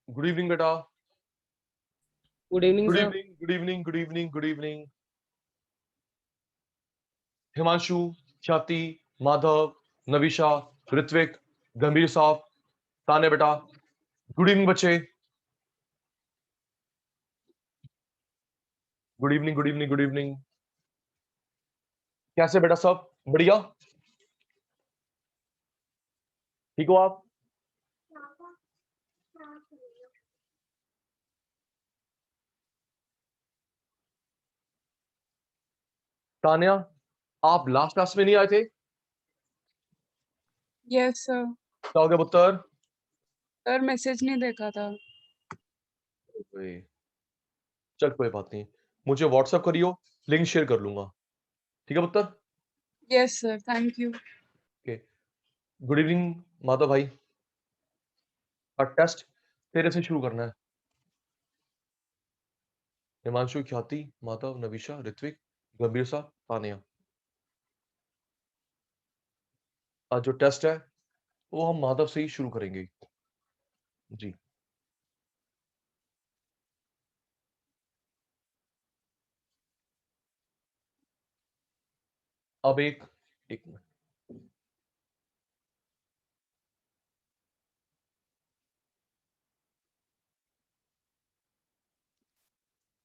Good evening बेटा। Good evening good sir. Evening, good evening, good evening, good evening. Himanshu, Khyati, Madhav, नविशा, Ritwik, गंभीर साहब, ताने बेटा। गुड इवनिंग बच्चे। Good evening, good evening, good evening. कैसे बेटा सब बढ़िया? ठीक हो आप? तान्या, आप लास्ट क्लास में नहीं आए थे? Yes sir. क्या हो गया पुत्र? सर मैसेज नहीं देखा था। चल कोई बात नहीं, मुझे व्हाट्सएप करियो, लिंक शेयर कर लूंगा। ठीक है पुत्र? Yes sir, thank you. Okay. Good evening Madhav भाई। और टेस्ट तेरे से शुरू करना है। हिमांशु, ख्याति, माधव, नविशा, ऋत्विक, गंभीर साहब, तानिया। आज जो टेस्ट है वो हम माधव से ही शुरू करेंगे जी। अब एक मिनट।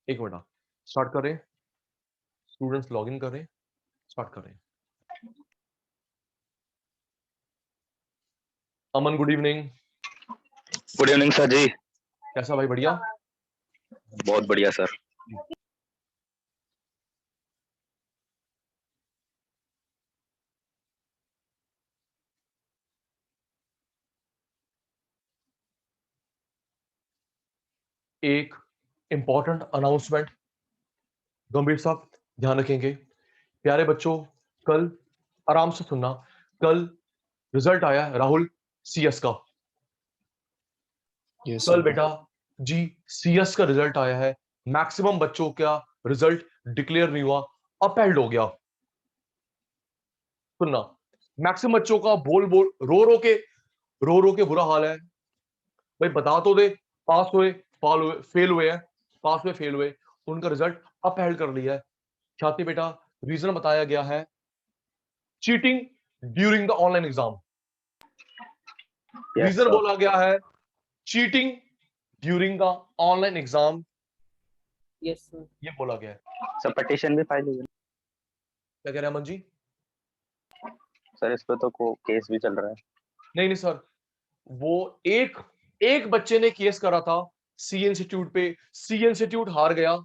एक मिनट, स्टार्ट करें। स्टूडेंट्स लॉगिन करें, स्टार्ट करें। Aman, good evening. Good evening sir ji. कैसा भाई? बढ़िया, बहुत बढ़िया सर। एक इंपॉर्टेंट अनाउंसमेंट गंभीर साहब ध्यान रखेंगे। प्यारे बच्चों, कल आराम से सुनना, कल रिजल्ट आया है राहुल सीएस का। कल बेटा जी सीएस का रिजल्ट आया है। मैक्सिमम बच्चों का रिजल्ट डिक्लेयर नहीं हुआ, अपहेल्ड हो गया। सुनना, मैक्सिमम बच्चों का बोल बोल रो रो के बुरा हाल है। भाई बता तो दे, पास हुए, फेल हुए हैं, पास हुए, फेल हुए, उनका रिजल्ट अपहेल्ड कर लिया है। ख्याति बेटा, रीजन बताया गया है cheating during the online exam. Reason बोला गया है cheating during the online exam. Yes sir. ये बोला गया है। सर पिटीशन भी फाइल हुई है क्या कह रहे हैं अमन जी? सर, इस पे तो केस भी चल रहा है। नहीं नहीं सर, वो एक बच्चे ने केस करा था सी इंस्टीट्यूट पे, सी इंस्टीट्यूट हार गया,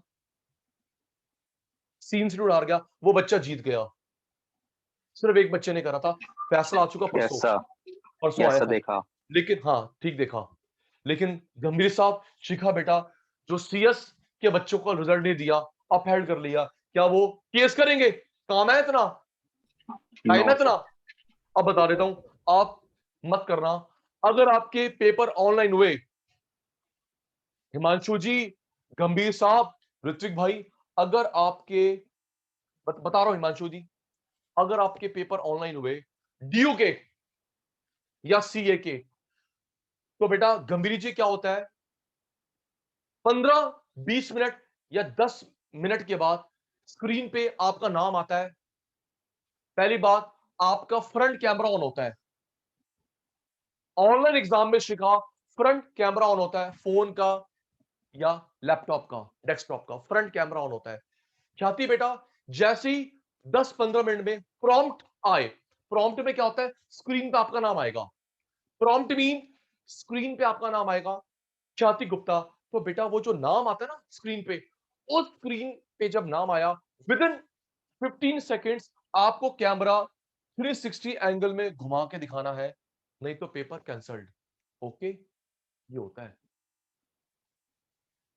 सी इंस्टीट्यूट हार गया, वो बच्चा जीत गया। सिर्फ एक बच्चे ने करा था, फैसला आ चुका यस परसों, सर, परसों यस आया सर, था। देखा। लेकिन हाँ ठीक देखा, लेकिन गंभीर साहब, शिखा बेटा, जो सीएस के बच्चों को रिजल्ट नहीं दिया, अपहेल्ड कर लिया, क्या वो केस करेंगे? काम है इतना, टाइम है नो इतना? सर। अब बता देता हूं, आप मत करना। अगर आपके पेपर ऑनलाइन हुए, हिमांशु जी, गंभीर साहब, ऋत्विक भाई, अगर आपके बता रहा हूं हिमांशु जी, अगर आपके पेपर ऑनलाइन हुए डीयू के या सीए के, तो बेटा गंभीर जी क्या होता है, 15-20 मिनट या 10 मिनट के बाद स्क्रीन पे आपका नाम आता है। पहली बात, आपका फ्रंट कैमरा ऑन होता है। ऑनलाइन एग्जाम में शिखा, फ्रंट कैमरा ऑन होता है, फोन का या लैपटॉप का, डेस्कटॉप का फ्रंट कैमरा ऑन होता है। ख्याति बेटा, जैसे ही 10-15 मिनट में प्रॉम्प्ट आए, प्रॉम्प्ट में क्या होता है, स्क्रीन पे आपका नाम आएगा। प्रॉम्प्ट मीन स्क्रीन पे आपका नाम आएगा ख्याति गुप्ता। तो बेटा वो जो नाम आता है ना स्क्रीन पे, उस स्क्रीन पे जब नाम आया, विद इन 15 सेकेंड्स आपको कैमरा 360 एंगल में घुमा के दिखाना है, नहीं तो पेपर कैंसल्ड। ओके, ये होता है।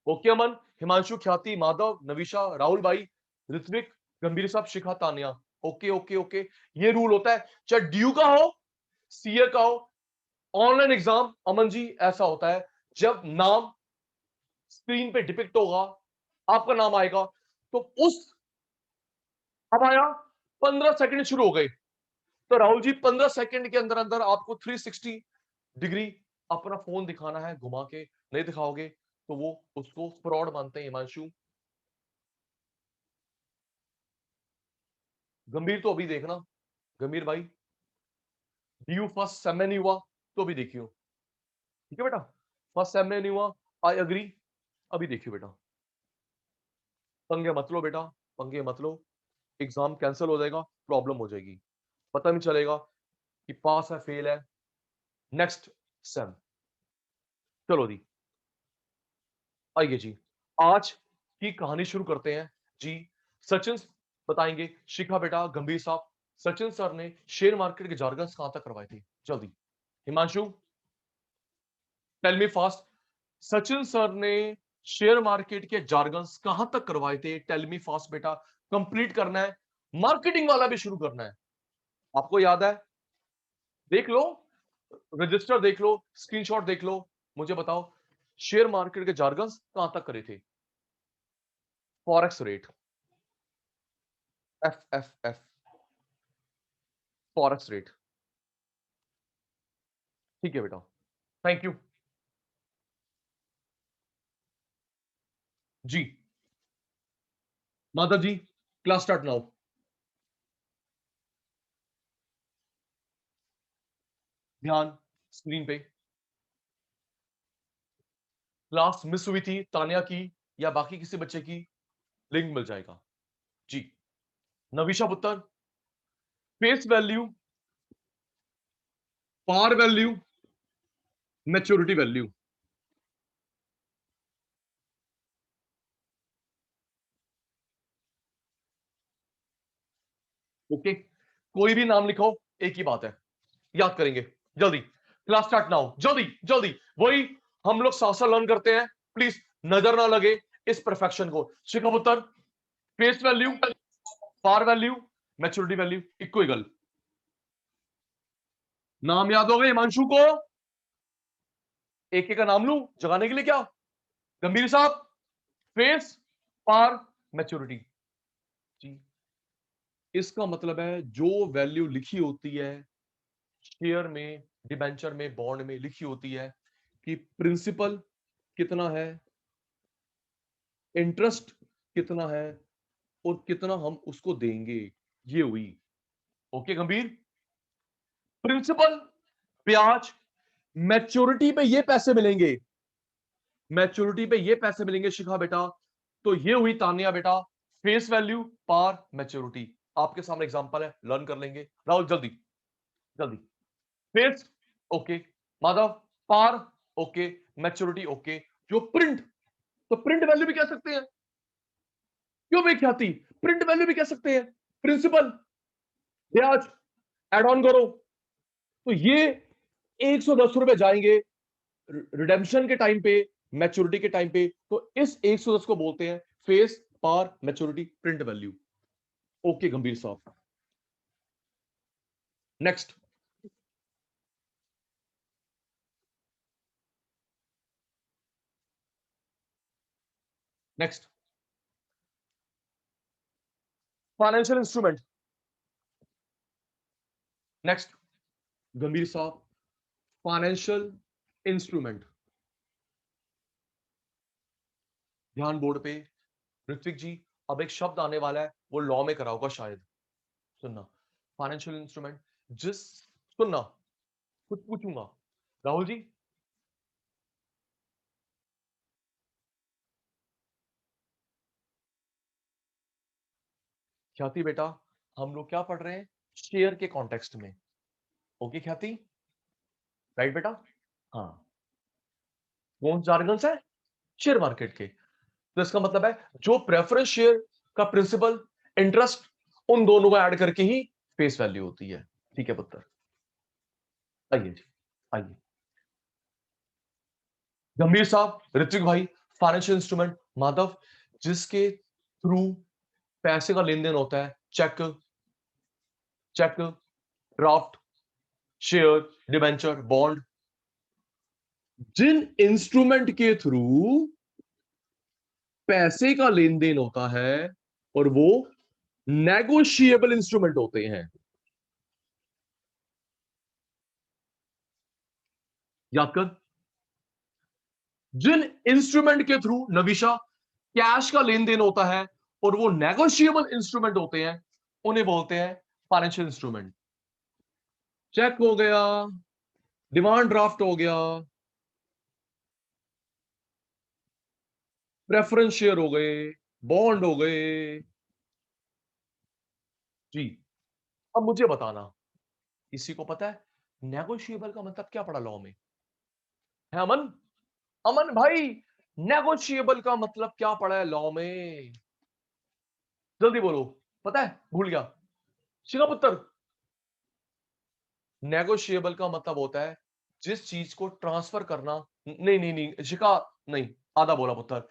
ओके अमन, हिमांशु, ख्याति, माधव, नविशा, राहुल भाई, ऋत्विक, गंभीर साहब, शिखा, तानिया। ओके ओके ओके, ये रूल होता है, चाहे ड्यू का हो, सीए का हो, ऑनलाइन एग्जाम अमन जी ऐसा होता है, जब नाम स्क्रीन पे डिपिक्ट होगा, आपका नाम आएगा, तो उस अब आया 15 सेकंड शुरू हो गए, तो राहुल जी 15 सेकंड के अंदर अंदर आपको 360 डिग्री अपना फोन दिखाना है घुमा के, नहीं दिखाओगे तो वो उसको फ्रॉड मानते हैं हिमांशु। गंभीर तो अभी देखना, गंभीर भाई ड्यू फर्स्ट सेम में नहीं हुआ तो अभी देखियो, ठीक है बेटा, फर्स्ट सेम में नहीं हुआ, आई अग्री, अभी देखियो बेटा, पंगे मत लो बेटा, पंगे मत लो, एग्जाम कैंसिल हो जाएगा, प्रॉब्लम हो जाएगी, पता नहीं चलेगा कि पास है फेल है, नेक्स्ट सेम। चलो जी, आइए जी, आज की कहानी शुरू करते हैं जी। सचिन बताएंगे, शिखा बेटा, गंभीर साहब, सचिन सर ने शेयर मार्केट के जार्गन्स कहां तक करवाए थे, जल्दी Himanshu tell me fast, Sachin sir ने शेयर मार्केट के जार्गन्स कहां तक करवाए थे, टेल मी फास्ट बेटा, कंप्लीट करना है, मार्केटिंग वाला भी शुरू करना है, आपको याद है, देख लो, रजिस्टर देख लो, स्क्रीनशॉट देख लो, मुझे बताओ शेयर मार्केट के जार्गन्स कहां तक करे थे, forex rate, F F F, forex rate, ठीक है बेटा, thank you ji. Madhav ji class start now, ध्यान स्क्रीन पे, क्लास मिस हुई थी तानिया की या बाकी किसी बच्चे की, लिंक मिल जाएगा जी। नविशा पुत्र, face value, par value, maturity value, okay, कोई भी नाम लिखो, एक ही बात है, याद करेंगे, जल्दी क्लास स्टार्ट नाउ, जल्दी जल्दी, वही हम लोग साथ साथ लर्न करते हैं, प्लीज नजर ना लगे इस परफेक्शन को। शिखा पुत्र, face value, par value, maturity value equal, नाम याद हो गए हिमांशु को, एक एक का नाम लूं जगाने के लिए क्या, गंभीर साहब, फेस, पार, मैच्योरिटी जी, इसका मतलब है जो वैल्यू लिखी होती है शेयर में, डिबेंचर में, बॉन्ड में लिखी होती है कि प्रिंसिपल कितना है, इंटरेस्ट कितना है, और कितना हम उसको देंगे, ये हुई, ओके गंभीर, प्रिंसिपल, ब्याज, मैच्योरिटी पे ये पैसे मिलेंगे, मैच्योरिटी पे ये पैसे मिलेंगे शिखा बेटा, तो ये हुई तानिया बेटा, फेस वैल्यू, पार, मैच्योरिटी, आपके सामने एग्जांपल है, लर्न कर लेंगे, राहुल जल्दी जल्दी, फेस ओके, माधव पार ओके, मैच्योरिटी ओके, जो प्रिंट, तो प्रिंट वैल्यू भी कह सकते हैं, क्यों विख्याति, प्रिंट वैल्यू भी कह सकते हैं, प्रिंसिपल, ब्याज, एड ऑन करो, तो ये 110 रुपए जाएंगे रिडेम्पशन के टाइम पे, मैच्योरिटी के टाइम पे, तो इस 110 को बोलते हैं फेस, पार, maturity, print value, okay Gambhir साहब, next, next, financial instrument, next गंभीर साहब, फाइनेंशियल इंस्ट्रूमेंट, ध्यान बोर्ड पे, ऋत्विक जी, अब एक शब्द आने वाला है, वो लॉ में करा होगा शायद, सुनना, फाइनेंशियल इंस्ट्रूमेंट, जिस, सुनना, कुछ पूछूंगा, राहुल जी, ख्याति बेटा, हम लोग क्या पढ़ रहे हैं, शेयर के कॉन्टेक्स्ट में, ओके ख्याति, राइट बेटा, हाँ, कौन जार्गन्स है, शेयर मार्केट के, तो इसका मतलब है जो प्रेफरेंस शेयर का प्रिंसिपल, इंटरेस्ट, उन दोनों को ऐड करके ही फेस वैल्यू होती है, ठीक है पुत्र, आइए जी, आइए, गंभीर साहब, ऋत्विक भाई, फाइनेंशियल इंस्ट्रूमेंट, माधव, जिसके थ्रू पैसे का लेन देन होता है, cheque, cheque, draft, share, debenture, bond, जिन इंस्ट्रूमेंट के थ्रू पैसे का लेन देन होता है और वो नेगोशिएबल इंस्ट्रूमेंट होते हैं। याद कर, जिन इंस्ट्रूमेंट के थ्रू नविशा कैश का लेन देन होता है और वो नेगोशिएबल इंस्ट्रूमेंट होते हैं, उन्हें बोलते हैं फाइनेंशियल इंस्ट्रूमेंट। चेक हो गया, डिमांड ड्राफ्ट हो गया, प्रेफरेंस शेयर हो गए, बॉन्ड हो गए। जी, अब मुझे बताना, किसी को पता है नेगोशिएबल का मतलब क्या पड़ा लॉ में? है अमन? अमन भाई, नेगोशिएबल का मतलब क्या पड़ा है लॉ में? जल्दी बोलो, पता है? भूल गया? शिखा पुत्र, नेगोशिएबल का मतलब होता है जिस चीज को ट्रांसफर करना। नहीं नहीं नहीं शिखा, नहीं, आधा बोला पुत्र।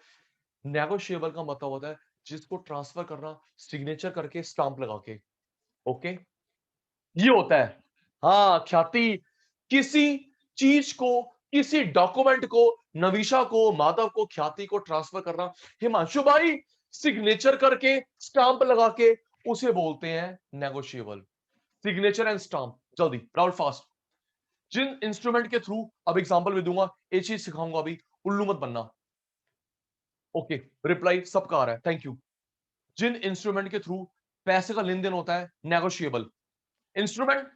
नेगोशिएबल का मतलब होता है जिसको ट्रांसफर करना सिग्नेचर करके, स्टांप लगा के। ओके, ये होता है। हाँ ख्याति, किसी चीज को, किसी डॉक्यूमेंट को, नविशा को, माधव को, ख्याति को ट्रांसफर करना, हिमांशु भाई, सिग्नेचर करके, स्टांप लगा के, उसे बोलते हैं नेगोशिएबल। Signature and stamp. जल्दी राउंड फास्ट। जिन इंस्ट्रूमेंट के थ्रू, अब एग्जांपल भी दूंगा, एक चीज सिखाऊंगा अभी, उल्लू मत बनना। ओके, रिप्लाई सबका आ रहा है, थैंक यू। जिन इंस्ट्रूमेंट के थ्रू पैसे का लेन देन होता है, नेगोशिएबल इंस्ट्रूमेंट,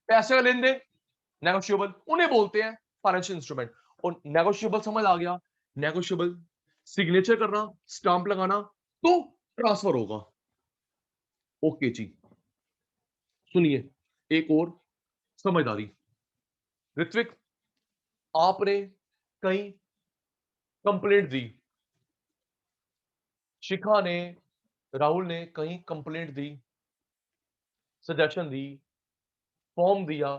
पैसे का लेन देन नेगोशिएबल, उन्हें बोलते हैं फाइनेंशियल इंस्ट्रूमेंट। और नेगोशिएबल समझ आ गया? नेगोशिएबल, सिग्नेचर करना, स्टांप लगाना, तो ट्रांसफर होगा। ओके जी, सुनिए एक और समझदारी। ऋत्विक, आपने कहीं कंप्लेंट दी, शिखा ने, राहुल ने कहीं कंप्लेंट दी, सजेशन दी, फॉर्म दिया,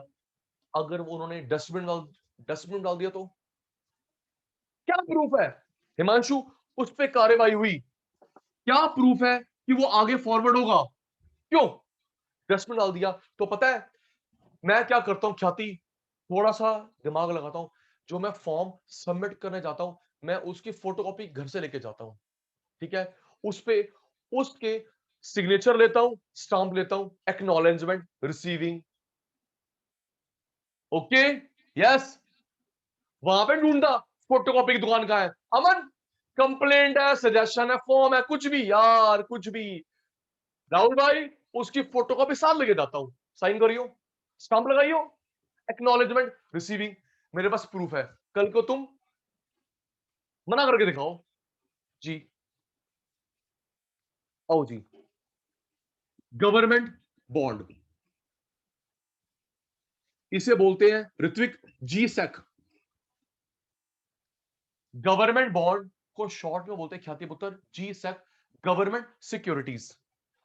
अगर वो उन्होंने डस्टबिन डाल दिया तो क्या प्रूफ है हिमांशु उस पर कार्रवाई हुई? क्या प्रूफ है कि वो आगे फॉरवर्ड होगा? क्यों? डस्टबिन डाल दिया तो पता है मैं क्या करता हूं ख्याति, थोड़ा सा दिमाग लगाता हूं। जो मैं फॉर्म सबमिट करने जाता हूं, मैं उसकी फोटोकॉपी घर से लेके जाता हूं, ठीक है? उस पे उसके सिग्नेचर लेता हूं, स्टांप लेता हूं, एक्नॉलेजमेंट रिसीविंग। ओके, यस, वहां पे ढूंढा फोटोकॉपी की दुकान का है। अमन, कंप्लेंट है, सजेशन है, फॉर्म है, कुछ भी यार, कुछ भी। राहुल भाई, उसकी फोटोकॉपी साथ लेके जाता हूं, साइन करियो, स्टांप लगाइयो, एक्नॉलेजमेंट रिसीविंग। मेरे पास प्रूफ है, कल को तुम मना करके दिखाओ। जी, आओ जी। गवर्नमेंट बॉन्ड, इसे बोलते हैं ऋत्विक जी सेक। गवर्नमेंट बॉन्ड को शॉर्ट में बोलते हैं ख्याति पुत्र जी सेक, गवर्नमेंट सिक्योरिटीज।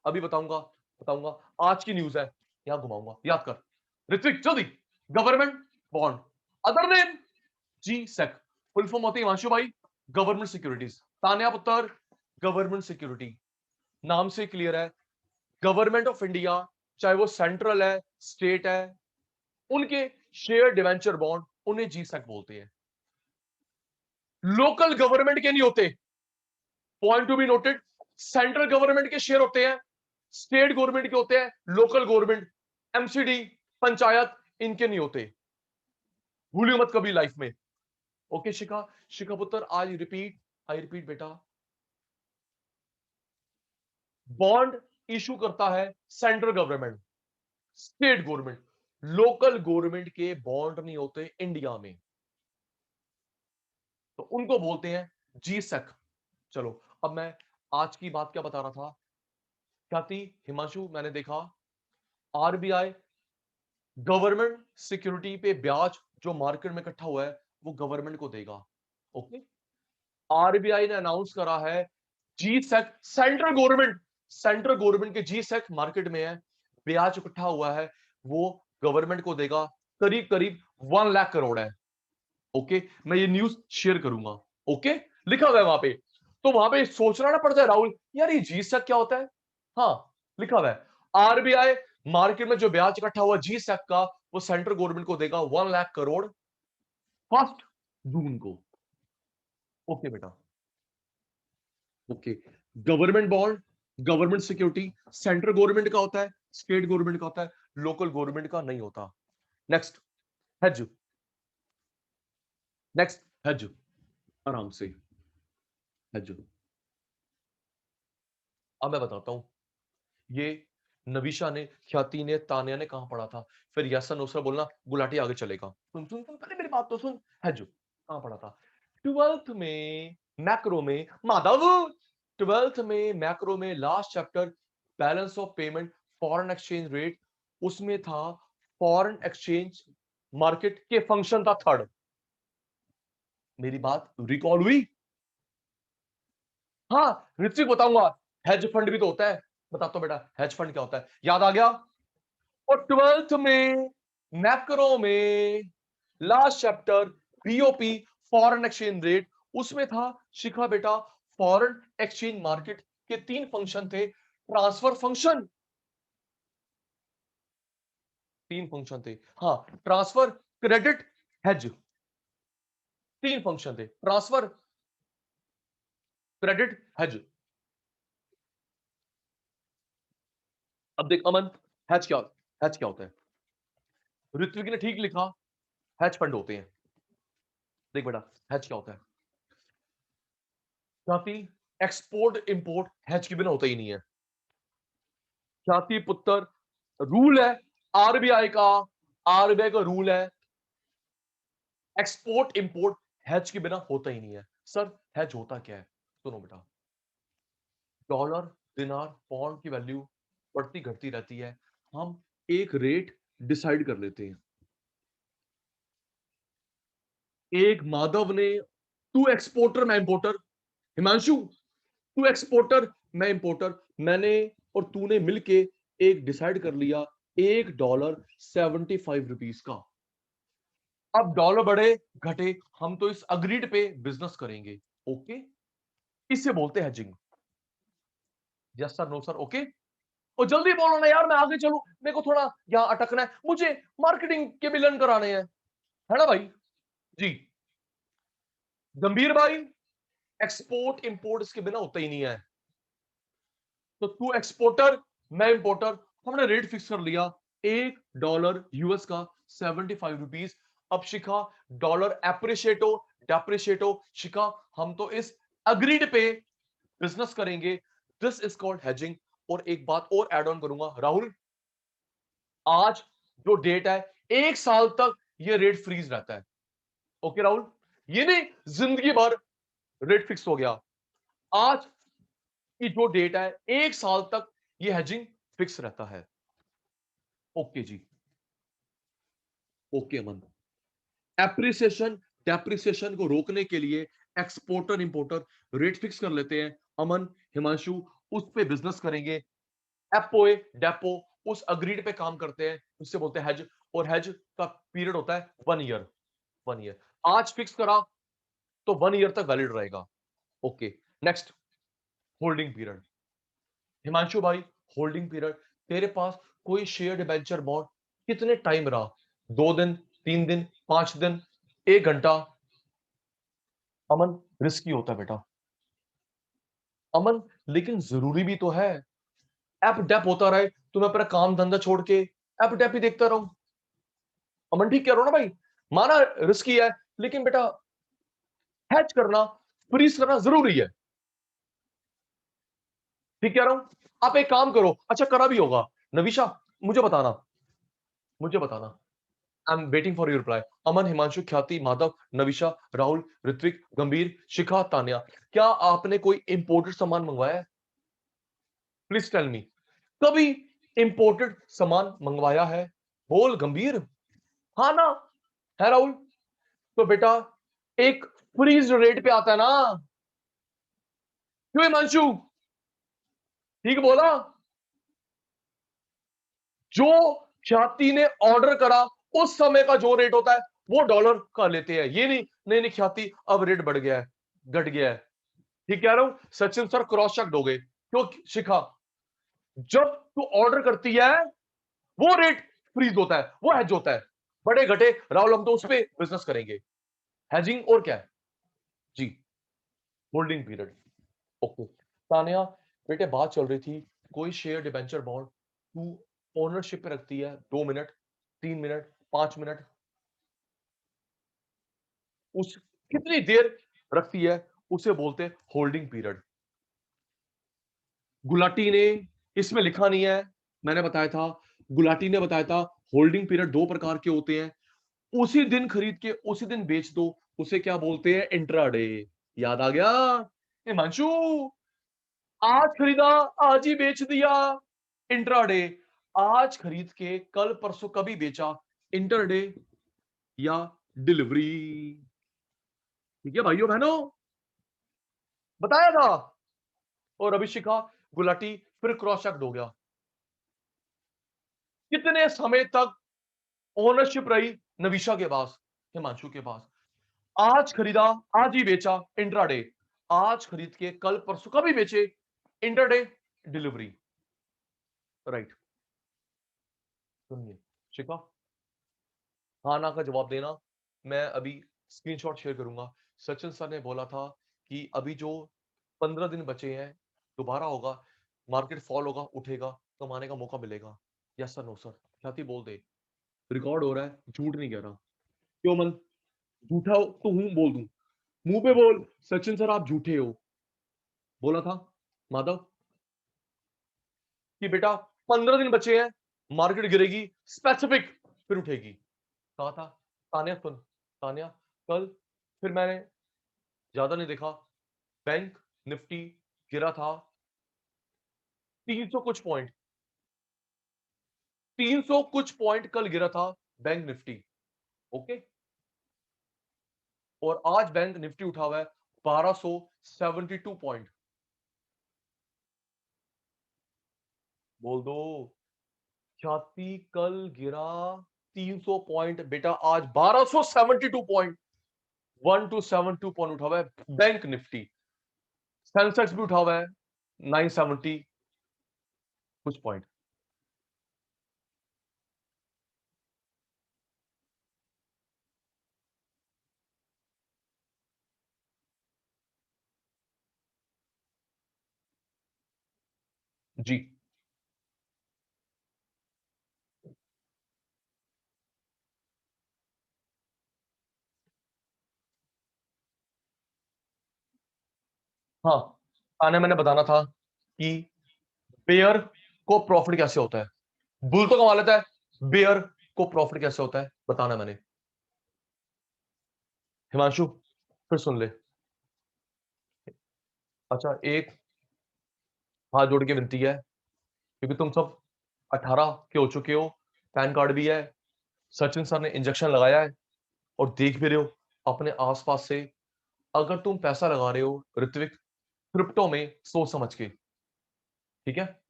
अभी बताऊंगा, बताऊंगा, आज की न्यूज है, यहां घुमाऊंगा, याद कर ऋत्विक जल्दी। गवर्नमेंट बॉन्ड, अदर नेम जी सेक, फुल फॉर्म होती है हिमांशु भाई गवर्नमेंट सिक्योरिटीज। तान्या पुत्र, गवर्नमेंट सिक्योरिटी, नाम से क्लियर है, गवर्नमेंट ऑफ इंडिया, चाहे वो सेंट्रल है, स्टेट है, उनके शेयर डिवेंचर बॉन्ड, उन्हें जी सेक बोलते हैं। लोकल गवर्नमेंट के नहीं होते, point to be noted. Central government के शेयर होते हैं, स्टेट गवर्नमेंट के होते हैं, लोकल गवर्नमेंट, एमसीडी, पंचायत, इनके नहीं होते, भूलियो मत कभी लाइफ में। ओके शिखा, शिखा पुत्र, आज रिपीट, आई रिपीट बेटा, बॉन्ड इशू करता है central government, state government, local government के बॉन्ड नहीं होते इंडिया में, तो उनको बोलते हैं जी सेक। चलो, अब मैं आज की बात क्या बता रहा था ख्याति, हिमांशु, मैंने देखा आरबीआई गवर्नमेंट सिक्योरिटी पे ब्याज जो मार्केट में इकट्ठा हुआ है वो गवर्नमेंट को देगा। ओके, आरबीआई ने अनाउंस करा है जी सेक, सेंट्रल गवर्नमेंट, सेंट्रल गवर्नमेंट के जी सेक मार्केट में है, ब्याज इकट्ठा हुआ है, वो गवर्नमेंट को देगा, करीब करीब 1 लाख करोड़ है। ओके, मैं ये न्यूज शेयर करूंगा। ओके, लिखा हुआ है वहां पे, तो वहां पे सोचना ना पड़ता है राहुल यार ये जी सेक क्या होता है। हाँ, लिखा हुआ है आरबीआई मार्केट में जो ब्याज इकट्ठा हुआ जी सेक का, वो सेंट्रल गवर्नमेंट को देगा 1 लाख करोड़ फर्स्ट जून को। ओके बेटा, okay. Government bond, government security central government का होता है, स्टेट गवर्नमेंट का होता है, लोकल गवर्नमेंट का नहीं होता। नेक्स्ट हेज, नेक्स्ट हेज, आराम से हेज। अब मैं बताता हूं ये नविशा ने, ख्याति ने, तानिया ने कहां पढ़ा था, फिर यस नो सर बोलना, गुलाटी आगे चलेगा। सुन सुन सुन पहले मेरी बात तो सुन। हेज कहां पढ़ा था? 12th में मैक्रो में माधव, 12th में मैक्रो में last chapter balance of payment foreign exchange rate, उसमें था फॉरेन एक्सचेंज मार्केट के फंक्शन था थर्ड। मेरी बात रिकॉल हुई? हाँ ऋत्विक बताऊंगा, हेज फंड भी तो होता है, बताता हूं बेटा हेज फंड क्या होता है, याद आ गया? और 12th में मैक्रो में last chapter BOP foreign exchange rate, उसमें था शिखा बेटा फॉरेन एक्सचेंज मार्केट के 3 फंक्शन थे, ट्रांसफर फंक्शन, 3 फंक्शन थे। हाँ ट्रांसफर, क्रेडिट, हेज, 3 फंक्शन थे, ट्रांसफर, क्रेडिट, हेज। अब देख अमन, हेज क्या, हेज क्या होता है? ऋत्विक ने ठीक लिखा, हेज फंड होते हैं। देख बेटा हेज क्या होता है, ख्याति एक्सपोर्ट इंपोर्ट हेज के बिना होता ही नहीं है। ख्याति पुत्र, रूल है आरबीआई का, आरबीआई का रूल है एक्सपोर्ट इंपोर्ट हेज के बिना होता ही नहीं है। सर हेज होता क्या है? सुनो बेटा, डॉलर, दिनार, पाउंड की वैल्यू बढ़ती घटती रहती है, हम एक रेट डिसाइड कर लेते हैं। एक माधव ने, तू एक्सपोर्टर मैं इंपोर्टर, हिमांशु तू एक्सपोर्टर मैं इंपोर्टर, मैंने और तूने मिलके एक डिसाइड कर लिया $1.75 का। अब डॉलर बढ़े घटे, हम तो इस अग्रीड पे बिजनेस करेंगे। ओके, इसे बोलते हैं hedging. Yes sir, no sir, okay. और जल्दी बोलो ना यार, मैं आगे चलूं, मेरे को थोड़ा यहां अटकना है, मुझे मार्केटिंग के भी लर्न कराने हैं, है ना भाई? जी गंभीर भाई, एक्सपोर्ट इंपोर्ट इसके बिना होता ही नहीं है। तो तू एक्सपोर्टर मैं इंपोर्टर, हमने रेट फिक्स कर लिया $1 यूएस का ₹75। अब शिखा डॉलर एप्रिशिएट हो डेप्रिशिएट हो, शिखा हम तो इस अग्रीड पे बिजनेस करेंगे, दिस इज कॉल्ड हेजिंग। और एक बात और ऐड ऑन करूंगा राहुल, आज जो डेट है 1 साल तक ये रेट फ्रीज रहता है। ओके राहुल, ये नहीं जिंदगी भर रेट फिक्स हो गया, आज की जो डेट है 1 साल तक ये हेजिंग फिक्स रहता है। ओके जी, ओके अमन। एप्रिसिएशन डेप्रिसिएशन को रोकने के लिए एक्सपोर्टर इंपोर्टर रेट फिक्स कर लेते हैं, अमन हिमांशु उस पे बिजनेस करेंगे, एपोए डेपो उस अग्रीड पे काम करते हैं, उससे बोलते हैं हेज। और हेज का पीरियड होता है 1 ईयर, 1 ईयर आज फिक्स करा तो 1 ईयर तक वैलिड रहेगा। Okay next, holding period. Himanshu भाई होल्डिंग पीरियड, तेरे पास कोई शेयर डिबेंचर बॉन्ड कितने टाइम रहा, 2 दिन, 3 दिन, 5 दिन, 1 घंटा? अमन रिस्की होता है बेटा, अमन लेकिन जरूरी भी तो है, एप डेप होता रहे तो मैं अपना काम धंधा छोड़ के एप डेप ही देखता रहूं? अमन ठीक कह रहा हूं ना भाई, माना रिस्की है लेकिन बेटा हैच करना, फ्रीज करना जरूरी है। ठीक कह रहा हूं? आप एक काम करो, अच्छा करा भी होगा, नविशा मुझे बताना, मुझे बताना, I am waiting for your reply. Aman, Himanshu, Khyati, Madhav, नविशा, Rahul, Ritwik, गंभीर, शिखा, तान्या, क्या आपने कोई इंपोर्टेड सामान मंगवाया है? प्लीज टेल मी, कभी इंपोर्टेड सामान मंगवाया है? बोल गंभीर, हाँ ना? है राहुल? तो बेटा एक फ्रीज रेट पे आता है ना, क्यों हिमांशु? ठीक बोला? जो ख्याति ने ऑर्डर करा उस समय का जो रेट होता है वो डॉलर का लेते हैं, ये नहीं नहीं नहीं ख्याति अब रेट बढ़ गया है, घट गया है। ठीक कह रहा हूं सचिन सर, क्रॉस चेक दोगे? क्यों शिखा? जब तू ऑर्डर करती है वो रेट फ्रीज होता है, वो हेज होता है, बड़े घटे राहुल हम तो उस पर बिजनेस करेंगे। हेजिंग और क्या है जी, होल्डिंग पीरियड। ओके तानिया बेटे, बात चल रही थी कोई शेयर डिबेंचर बॉन्ड तू ओनरशिप पे रखती है 2 मिनट, 3 मिनट, 5 मिनट, उस कितनी देर रखती है उसे बोलते हैं होल्डिंग पीरियड। गुलाटी ने इसमें लिखा नहीं है, मैंने बताया था, गुलाटी ने बताया था होल्डिंग पीरियड 2 प्रकार के होते हैं, उसी दिन खरीद के उसी दिन बेच दो, उसे क्या बोलते हैं इंट्राडे। याद आ गया हिमांशु, आज खरीदा आज ही बेच दिया इंट्राडे, आज खरीद के कल परसों कभी बेचा इंटरडे या डिलीवरी। ठीक है भाइयों बहनों, बताया था। और अभिषिका गुलाटी फिर क्रॉस चेक हो गया। कितने समय तक ओनरशिप रही नविशा के पास, हिमांशु के पास? आज खरीदा आज ही बेचा इंट्राडे, आज खरीद के कल परसों कभी बेचे इंटरडे डिलीवरी। राइट, सुनिए शिखा, हाँ ना का जवाब देना। मैं अभी स्क्रीनशॉट शेयर करूंगा। सचिन सर ने बोला था कि अभी जो 15 दिन बचे हैं दोबारा होगा, मार्केट फॉल होगा, उठेगा, कमाने का मौका मिलेगा। Yes sir, no sir? Khyati बोल दे, रिकॉर्ड हो रहा है, झूठ नहीं कह रहा। क्यों मन, झूठा हो तो हूं बोल दूं, मुंह पे बोल सचिन सर आप झूठे हो। बोला था माधव कि बेटा 15 दिन बचे हैं, मार्केट गिरेगी, स्पेसिफिक फिर उठेगी, कहा था। तानिया सुन, तानिया कल फिर मैंने ज्यादा नहीं देखा, बैंक निफ्टी गिरा था 300 कुछ पॉइंट, 300 कुछ पॉइंट कल गिरा था बैंक निफ्टी। ओके, और आज बैंक निफ्टी उठा हुआ है 1272 पॉइंट। बोल दो, छाती कल गिरा 300 पॉइंट, बेटा आज 1272 पॉइंट, 1272 पॉइंट उठा हुआ है बैंक निफ्टी। सेंसेक्स भी उठा हुआ है 970 कुछ पॉइंट। जी हाँ, आने मैंने बताना था कि बेयर को प्रॉफिट कैसे होता है, बुल तो कमा लेता है, बेयर को प्रॉफिट कैसे होता है बताना मैंने। हिमांशु फिर सुन ले। अच्छा, एक हाथ जोड़ के विनती है, क्योंकि तुम सब 18 के हो चुके हो, पैन कार्ड भी है, सचिन सर ने इंजेक्शन लगाया है, और देख भी रहे हो अपने आसपास से, अगर तुम पैसा लगा रहे हो ऋत्विक क्रिप्टो में, सोच समझ के, ठीक है?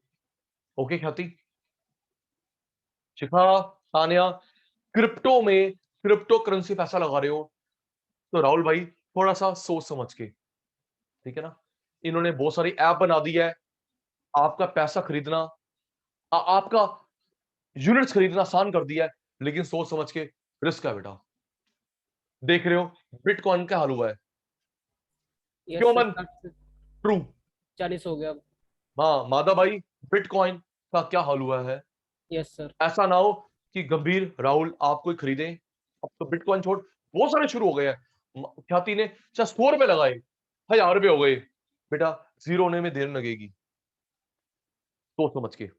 ओके ख्याति, शिखा, तानिया, क्रिप्टो में, क्रिप्टो करेंसी पैसा लगा रहे हो तो राहुल भाई थोड़ा सा सोच समझ के, ठीक है ना? इन्होंने बहुत सारी ऐप बना दी है, आपका पैसा खरीदना, आपका यूनिट्स खरीदना आसान कर दिया है, लेकिन सोच समझ के, रिस्क है बेटा। देख रहे हो बिटकॉइन का हाल हुआ है, यस क्यों सर, मन? ट्रू। 40 हो गया अब। हाँ माधव भाई, बिटकॉइन का क्या हाल हुआ है? Yes sir. ऐसा ना हो कि गंभीर राहुल आप कोई खरीदें, अब तो बिटकॉइन छोड़ बहुत सारे शुरू हो गए हैं। ख्याति ने चाहे 100 रुपए लगाए, 1000 रुपए हो गए, बेटा जीरो होने में देर लगेगी, सोच समझ के।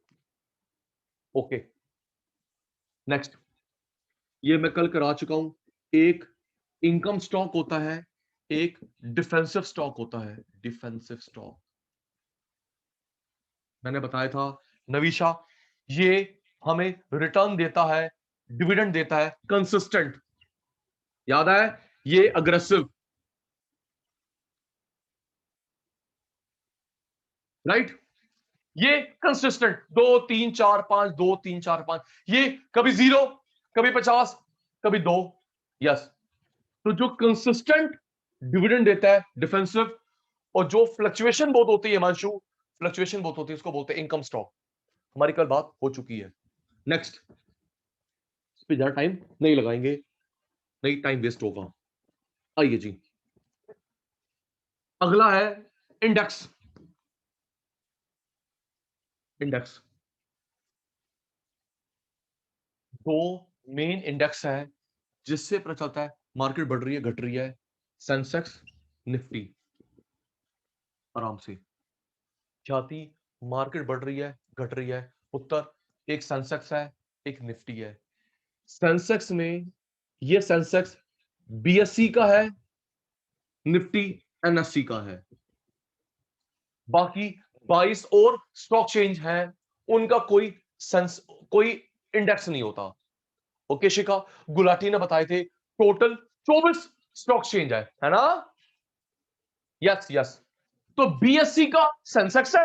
ओके नेक्स्ट, ये मैं कल करा चुका हूं। एक इनकम स्टॉक होता है, एक डिफेंसिव स्टॉक होता है। डिफेंसिव स्टॉक मैंने बताया था नवीशा, ये हमें रिटर्न देता है, डिविडेंड देता है कंसिस्टेंट, याद है? ये अग्रेसिव, राइट? ये कंसिस्टेंट 2 3 4 5, 2 3 4 5, ये कभी 0, कभी 50, कभी 2। यस, तो जो कंसिस्टेंट डिविडेंड देता है डिफेंसिव, और जो फ्लक्चुएशन बहुत होती है हिमांशु, फ्लक्चुएशन बहुत होती है, उसको बोलते हैं इनकम स्टॉक। हमारी कल बात हो चुकी है। नेक्स्ट, इस पे ज्यादा टाइम नहीं लगाएंगे, नहीं टाइम वेस्ट होगा। आइए जी, अगला है इंडेक्स। इंडेक्स दो मेन इंडेक्स है जिससे पता चलता है मार्केट बढ़ रही है घट रही है। Sensex, Nifty. आराम से ख्याति, मार्केट बढ़ रही है घट रही है। उत्तर एक सेंसेक्स है एक निफ्टी है। सेंसेक्स में ये सेंसेक्स बीएससी का है, निफ्टी एनएससी का है। बाकी 22 और स्टॉक चेंज है, उनका कोई इंडेक्स नहीं होता। ओके शिखा, गुलाटी ने बताए थे टोटल 24 स्टॉक चेंज है ना? Yes yes. तो बीएससी का सेंसेक्स है,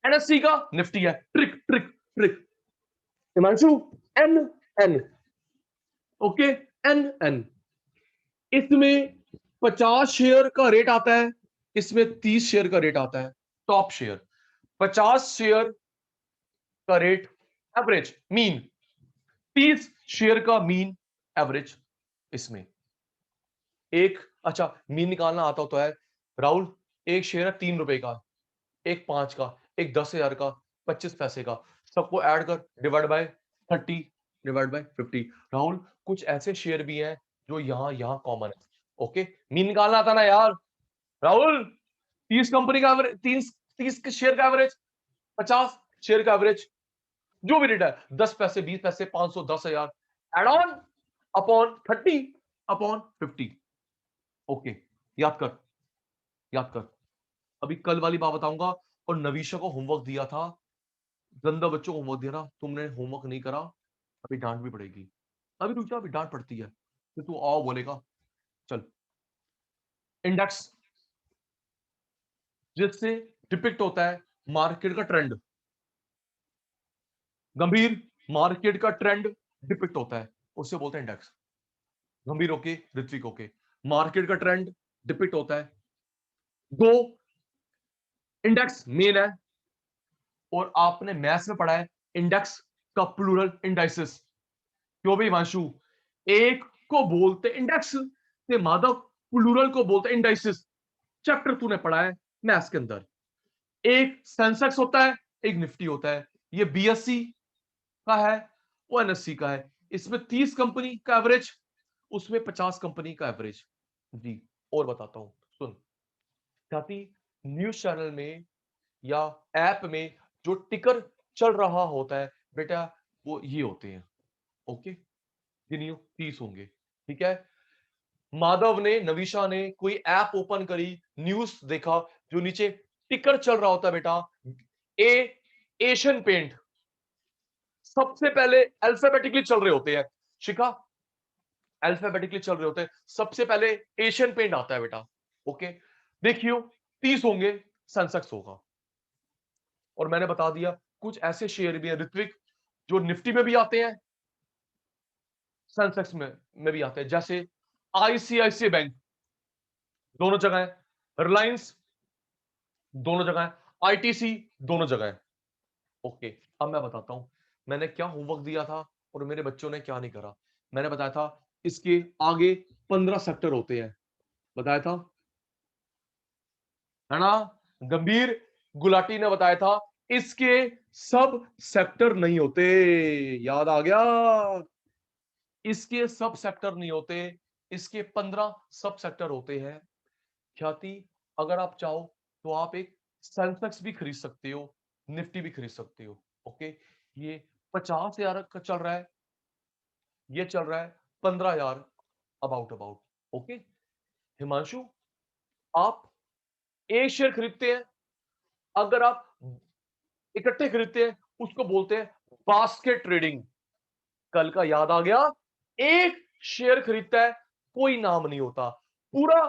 एनएससी का निफ्टी है। Trick trick trick Himanshu, N N. Okay, N N. इसमें 50 शेयर का रेट आता है, इसमें 30 शेयर का रेट आता है। टॉप शेयर 50 शेयर का रेट एवरेज मीन, 30 शेयर का मीन एवरेज। इसमें एक अच्छा मीन निकालना आता होता है राहुल। एक शेयर है 3 रुपए का, एक 5 का, एक 10,000 का, 25 पैसे का। सबको ऐड कर, divide by 30, divide by 50। Rahul कुछ ऐसे शेयर भी हैं जो यहां कॉमन है। ओके, मीन निकालना आता ना यार राहुल। 30 कंपनी का एवरेज, 30 के शेयर का एवरेज, 50 शेयर का एवरेज, जो भी रेट है 10 पैसे, 20 पैसे, 500, 10,000, add on upon 30 upon 50। Okay, याद कर, याद कर। अभी कल वाली बात बताऊंगा। और नवीशा को होमवर्क दिया था, गंदा बच्चों को होमवर्क दिया था, तुमने होमवर्क नहीं करा, अभी डांट भी पड़ेगी। अभी रुक जा, अभी डांट पड़ती है फिर तू आओ बोलेगा। चल, इंडेक्स जिससे डिपिक्ट होता है मार्केट का ट्रेंड। गंभीर, मार्केट का ट्रेंड डिपिक्ट होता है, उससे बोलते हैं इंडेक्स। गंभीर होके, ऋत्विक होके, मार्केट का ट्रेंड डिपिक्ट होता है। दो इंडेक्स मेन है, और आपने मैथ्स में पढ़ा है इंडेक्स का प्लूरल इंडाइसिस। क्यों भाई वांशु? एक को बोलते इंडेक्स ते माधव, प्लूरल को बोलते इंडाइसिस। चैप्टर तूने पढ़ा है मैथ्स के अंदर। एक सेंसेक्स होता है, एक निफ्टी होता है। ये बीएससी का है, वो एनएससी का है। इसमें 30 कंपनी का एवरेज, उसमें 50 कंपनी का एवरेज। जी, और बताता हूं सुन। साथी, न्यूज चैनल में या ऐप में जो टिकर चल रहा होता है बेटा, वो ये होते हैं। ओके, गिनियो 30 होंगे। ठीक है, माधव ने, नवीशा ने कोई ऐप ओपन करी, न्यूज देखा, जो नीचे टिकर चल रहा होता है बेटा, ए एशियन पेंट, सबसे पहले अल्फाबेटिकली चल रहे होते हैं। शिखा, अल्फाबेटिकली चल रहे होते हैं, सबसे पहले एशियन पेंट आता है बेटा। ओके, देखियो 30 होंगे, सेंसेक्स होगा। और मैंने बता दिया कुछ ऐसे शेयर भी हैं ऋत्विक जो निफ्टी में भी आते हैं, सेंसेक्स में भी आते हैं। जैसे आईसीआईसीआई बैंक दोनों जगह है, रिलायंस दोनों जगह है, आईटीसी दोनों जगह है। ओके, अब मैं बताता हूं मैंने क्या होमवर्क दिया था और मेरे बच्चों ने क्या नहीं करा। मैंने बताया था इसके आगे 15 सेक्टर होते हैं, बताया था है ना? गंभीर, गुलाटी ने बताया था इसके सब सेक्टर नहीं होते। याद आ गया? इसके सब सेक्टर नहीं होते, इसके 15 सब सेक्टर होते हैं। ख्याति, अगर आप चाहो तो आप एक सेंसेक्स भी खरीद सकते हो, निफ्टी भी खरीद सकते हो। ओके, ये 50,000 का चल रहा है, ये चल रहा है 15,000 अबाउट अबाउट। ओके हिमांशु, आप एक शेयर खरीदते हैं, अगर आप इकट्ठे खरीदते हैं उसको बोलते हैं बास्केट ट्रेडिंग। कल का याद आ गया? एक शेयर खरीदता है, कोई नाम नहीं होता, पूरा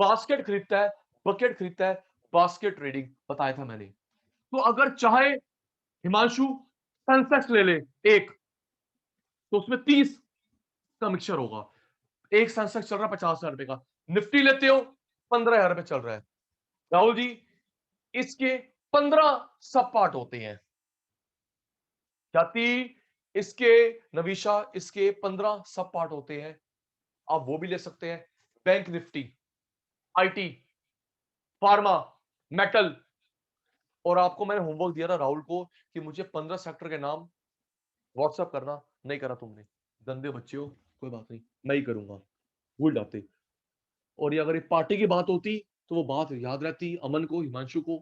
बास्केट खरीदता है, बकेट खरीदता है, बास्केट ट्रेडिंग बताया था मैंने। तो अगर चाहे हिमांशु सेंसेक्स ले ले एक, तो उसमें 30 का मिक्सचर होगा। एक सेंसेक्स चल रहा है 50,000 रुपए का, निफ्टी लेते हो 15,000 रुपए चल रहा है। राहुल जी, इसके 15 सब पार्ट होते हैं। ख्याति, इसके, नवीशा, इसके 15 सब पार्ट होते हैं। आप वो भी ले सकते हैं। Bank Nifty, IT, pharma, metal. और आपको मैंने होमवर्क दिया था राहुल को कि मुझे 15 सेक्टर के नाम व्हाट्सएप करना, नहीं करा तुमने, गंदे बच्चे हो। कोई बात नहीं, मैं ही करूंगा, भूल जाते। और ये अगर एक पार्टी की बात होती तो वो बात याद रहती अमन को, हिमांशु को।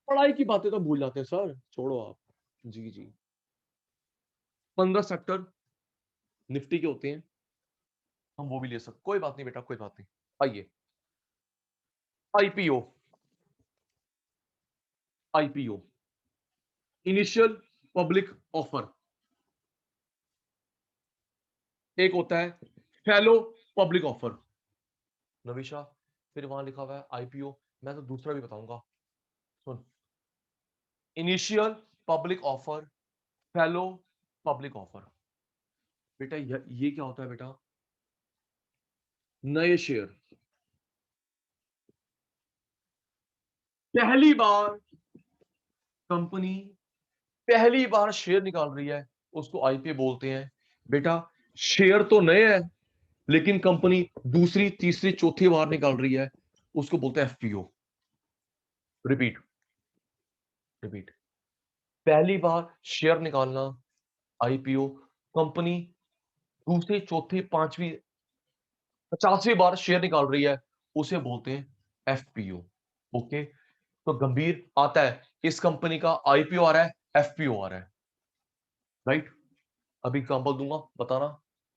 पढ़ाई की बातें तो भूल जाते हैं सर, छोड़ो आप। जी जी, 15 सेक्टर निफ्टी के होते हैं, हम वो भी ले सकते। कोई बात नहीं बेटा, कोई बात नहीं। आइए, IPO. IPO, initial public offer. एक होता है फैलो पब्लिक ऑफर। नविशा, फिर वहां लिखा हुआ है आईपीओ, मैं तो दूसरा भी बताऊंगा। सुन, इनिशियल पब्लिक ऑफर, फैलो पब्लिक ऑफर। बेटा ये क्या होता है बेटा? नए शेयर, पहली बार कंपनी पहली बार शेयर निकाल रही है, उसको आईपीओ बोलते हैं। बेटा शेयर तो नए हैं, लेकिन कंपनी दूसरी तीसरी चौथी बार निकाल रही है, उसको बोलते हैं एफपीओ। Repeat, repeat. पहली बार शेयर निकालना आईपीओ, कंपनी दूसरी चौथी पांचवी 50वीं बार शेयर निकाल रही है, उसे बोलते हैं एफपीओ। ओके, तो गंभीर आता है, इस कंपनी का आईपीओ आ रहा है, एफपीओ आ रहा है, राइट। अभी एग्जांपल दूंगा, बताना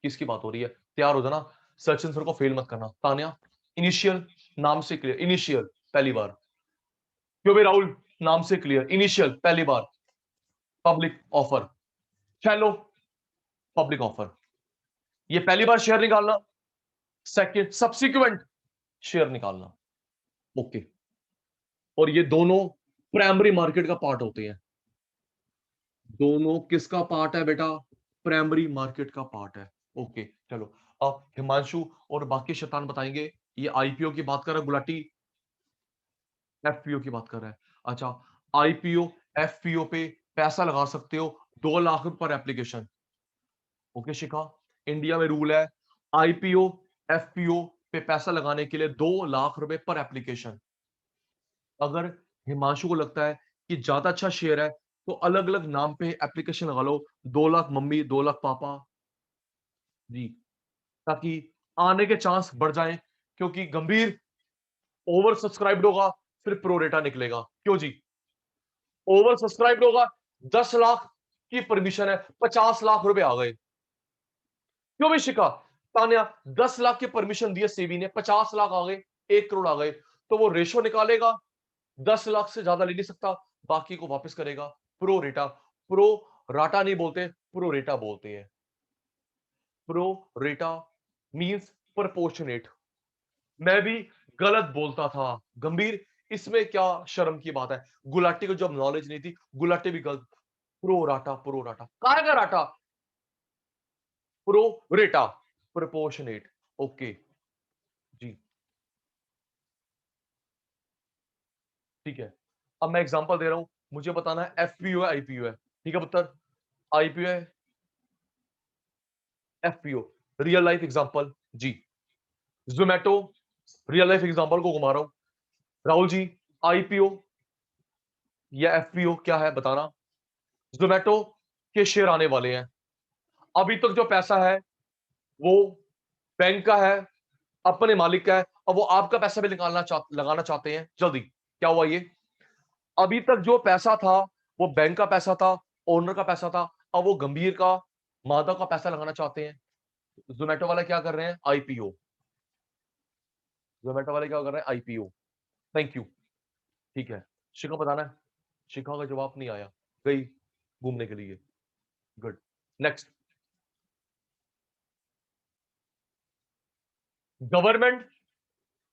किसकी बात हो रही है। तैयार हो जाना, सचिन सर को फेल मत करना। तान्या, इनिशियल, नाम से क्लियर, इनिशियल पहली बार। क्यों भाई राहुल, नाम से क्लियर, इनिशियल पहली बार, पब्लिक ऑफर, फैलो पब्लिक ऑफर। ये पहली बार शेयर निकालना, सेकंड सब्सिक्वेंट शेयर निकालना। ओके, और ये दोनों प्राइमरी मार्केट का पार्ट होते हैं। दोनों किसका पार्ट है बेटा? प्राइमरी मार्केट का पार्ट है। ओके चलो, अब हिमांशु और बाकी शैतान बताएंगे। ये आईपीओ की बात कर रहा है गुलाटी, एफपीओ की बात कर रहा है। अच्छा, आईपीओ एफपीओ पे पैसा लगा सकते हो 2 लाख पर एप्लीकेशन। ओके शिखा, इंडिया में रूल है, आईपीओ एफपीओ पे पैसा लगाने के लिए 2 लाख रुपए पर एप्लीकेशन। अगर हिमांशु को लगता है कि ज्यादा अच्छा शेयर है, तो अलग अलग नाम पे एप्लीकेशन लगा लो, 2 लाख मम्मी 2 लाख पापा जी, ताकि आने के चांस बढ़ जाएं। क्योंकि गंभीर ओवर सब्सक्राइब्ड होगा, फिर प्रोरेटा निकलेगा। क्यों जी? ओवर सब्सक्राइब्ड होगा, 10 लाख की परमिशन है, 50 लाख रुपए आ गए। क्यों भी शिखा, तान्या, 10 लाख की परमिशन दी है सेबी ने, 50 लाख आ गए, 1 करोड़ आ गए, तो वो रेशो निकालेगा, 10 लाख से ज्यादा ले नहीं सकता, बाकी को वापस करेगा। प्रो रेटा, प्रो राटा नहीं बोलते, प्रो रेटा बोलते हैं। प्रो रेटा मींस प्रोपोर्शनेट। मैं भी गलत बोलता था गंभीर, इसमें क्या शर्म की बात है? गुलाटी को जब नॉलेज नहीं थी, गुलाटी भी गलत। प्रो राटा काय का राटा? Pro rata, proportionate. Okay ji, ठीक है। अब मैं एग्जांपल दे रहा हूं, मुझे बताना है एफपीओ है आईपीओ है। ठीक है पुत्र, आईपीओ है, एफपीओ, रियल लाइफ एग्जांपल जी। जोमेटो, रियल लाइफ एग्जांपल को घुमा रहा हूं। राहुल जी, आईपीओ या एफपीओ क्या है बताना। जोमेटो के शेयर आने वाले हैं, अभी तक जो पैसा है वो बैंक का है, अपने मालिक का है। अब वो आपका पैसा भी लगाना चाहते हैं जल्दी। क्या हुआ ये? अभी तक जो पैसा था वो बैंक का पैसा था, ओनर का पैसा था। अब वो गंभीर का, माधव का पैसा लगाना चाहते हैं। जोमेटो वाले क्या कर रहे हैं? आईपीओ। जोमेटो वाले क्या कर रहे हैं? आईपीओ। थैंक यू, ठीक है। शिखा बताना है, शिखा का जवाब नहीं आया, गई घूमने के लिए। Good, next. गवर्नमेंट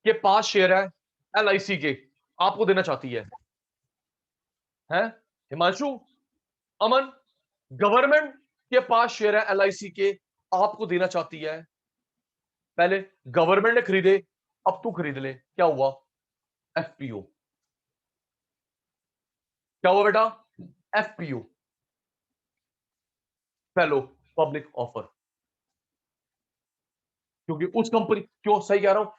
के पास शेयर है एलआईसी के, आपको देना चाहती है हिमांशु, अमन। गवर्नमेंट के पास शेयर है एलआईसी के, आपको देना चाहती है। पहले गवर्नमेंट ने खरीदे, अब तू खरीद ले, क्या हुआ? एफपीओ। क्या हुआ बेटा? एफपीओ, फैलो पब्लिक ऑफर। क्योंकि उस कंपनी, क्यों सही कह रहा हूं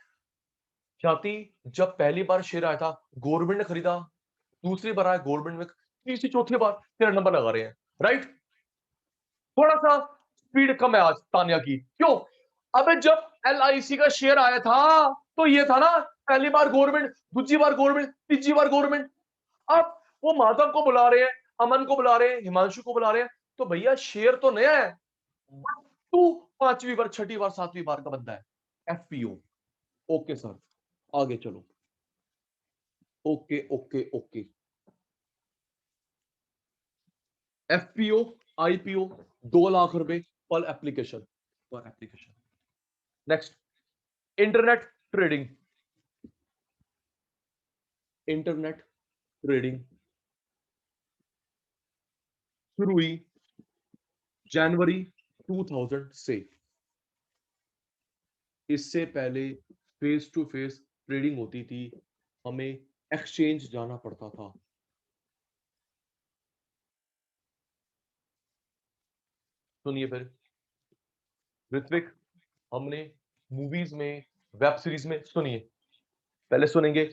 ख्याति, जब पहली बार शेयर आया था गवर्नमेंट ने खरीदा, दूसरी बार आया गवर्नमेंट में, तीसरी चौथी बार तेरा नंबर लगा रहे हैं, राइट। थोड़ा सा स्पीड कम है आज तानिया की, क्यों? अबे जब LIC का शेयर आया था तो ये था ना, पहली बार गवर्नमेंट, दूसरी बार गवर्नमेंट, तीसरी बार गवर्नमेंट। अब वो माधव को बुला रहे हैं, अमन को बुला रहे हैं, हिमांशु को बुला रहे हैं, तो भैया शेयर तो नया है, तू पांचवी बार, छठी बार, सातवीं बार का बंदा है। FPO। ओके सर, आगे चलो। Okay okay okay. FPO IPO 2 lakh रुपए पर application, next internet trading, internet trading शुरू हुई जनवरी 2000 से। इससे पहले फेस टू फेस ट्रेडिंग होती थी, हमें एक्सचेंज जाना पड़ता था। सुनिए फिर ऋत्विक, हमने मूवीज में, वेब सीरीज में, सुनिए पहले सुनेंगे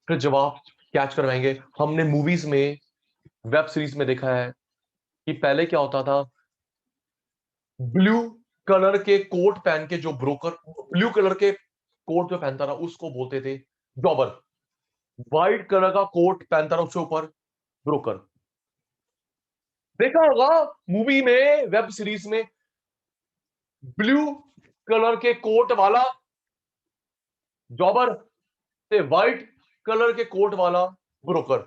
फिर जवाब कैच करवाएंगे। हमने मूवीज में, वेब सीरीज में देखा है कि पहले क्या होता था, ब्लू कलर के कोट पहन के जो ब्रोकर, ब्लू कलर के कोट जो पहनता था उसको बोलते थे जॉबर, व्हाइट कलर का कोट पहनता था उसके ऊपर ब्रोकर। देखा होगा मूवी में, वेब सीरीज में, ब्लू कलर के कोट वाला जॉबर से व्हाइट कलर के कोट वाला ब्रोकर,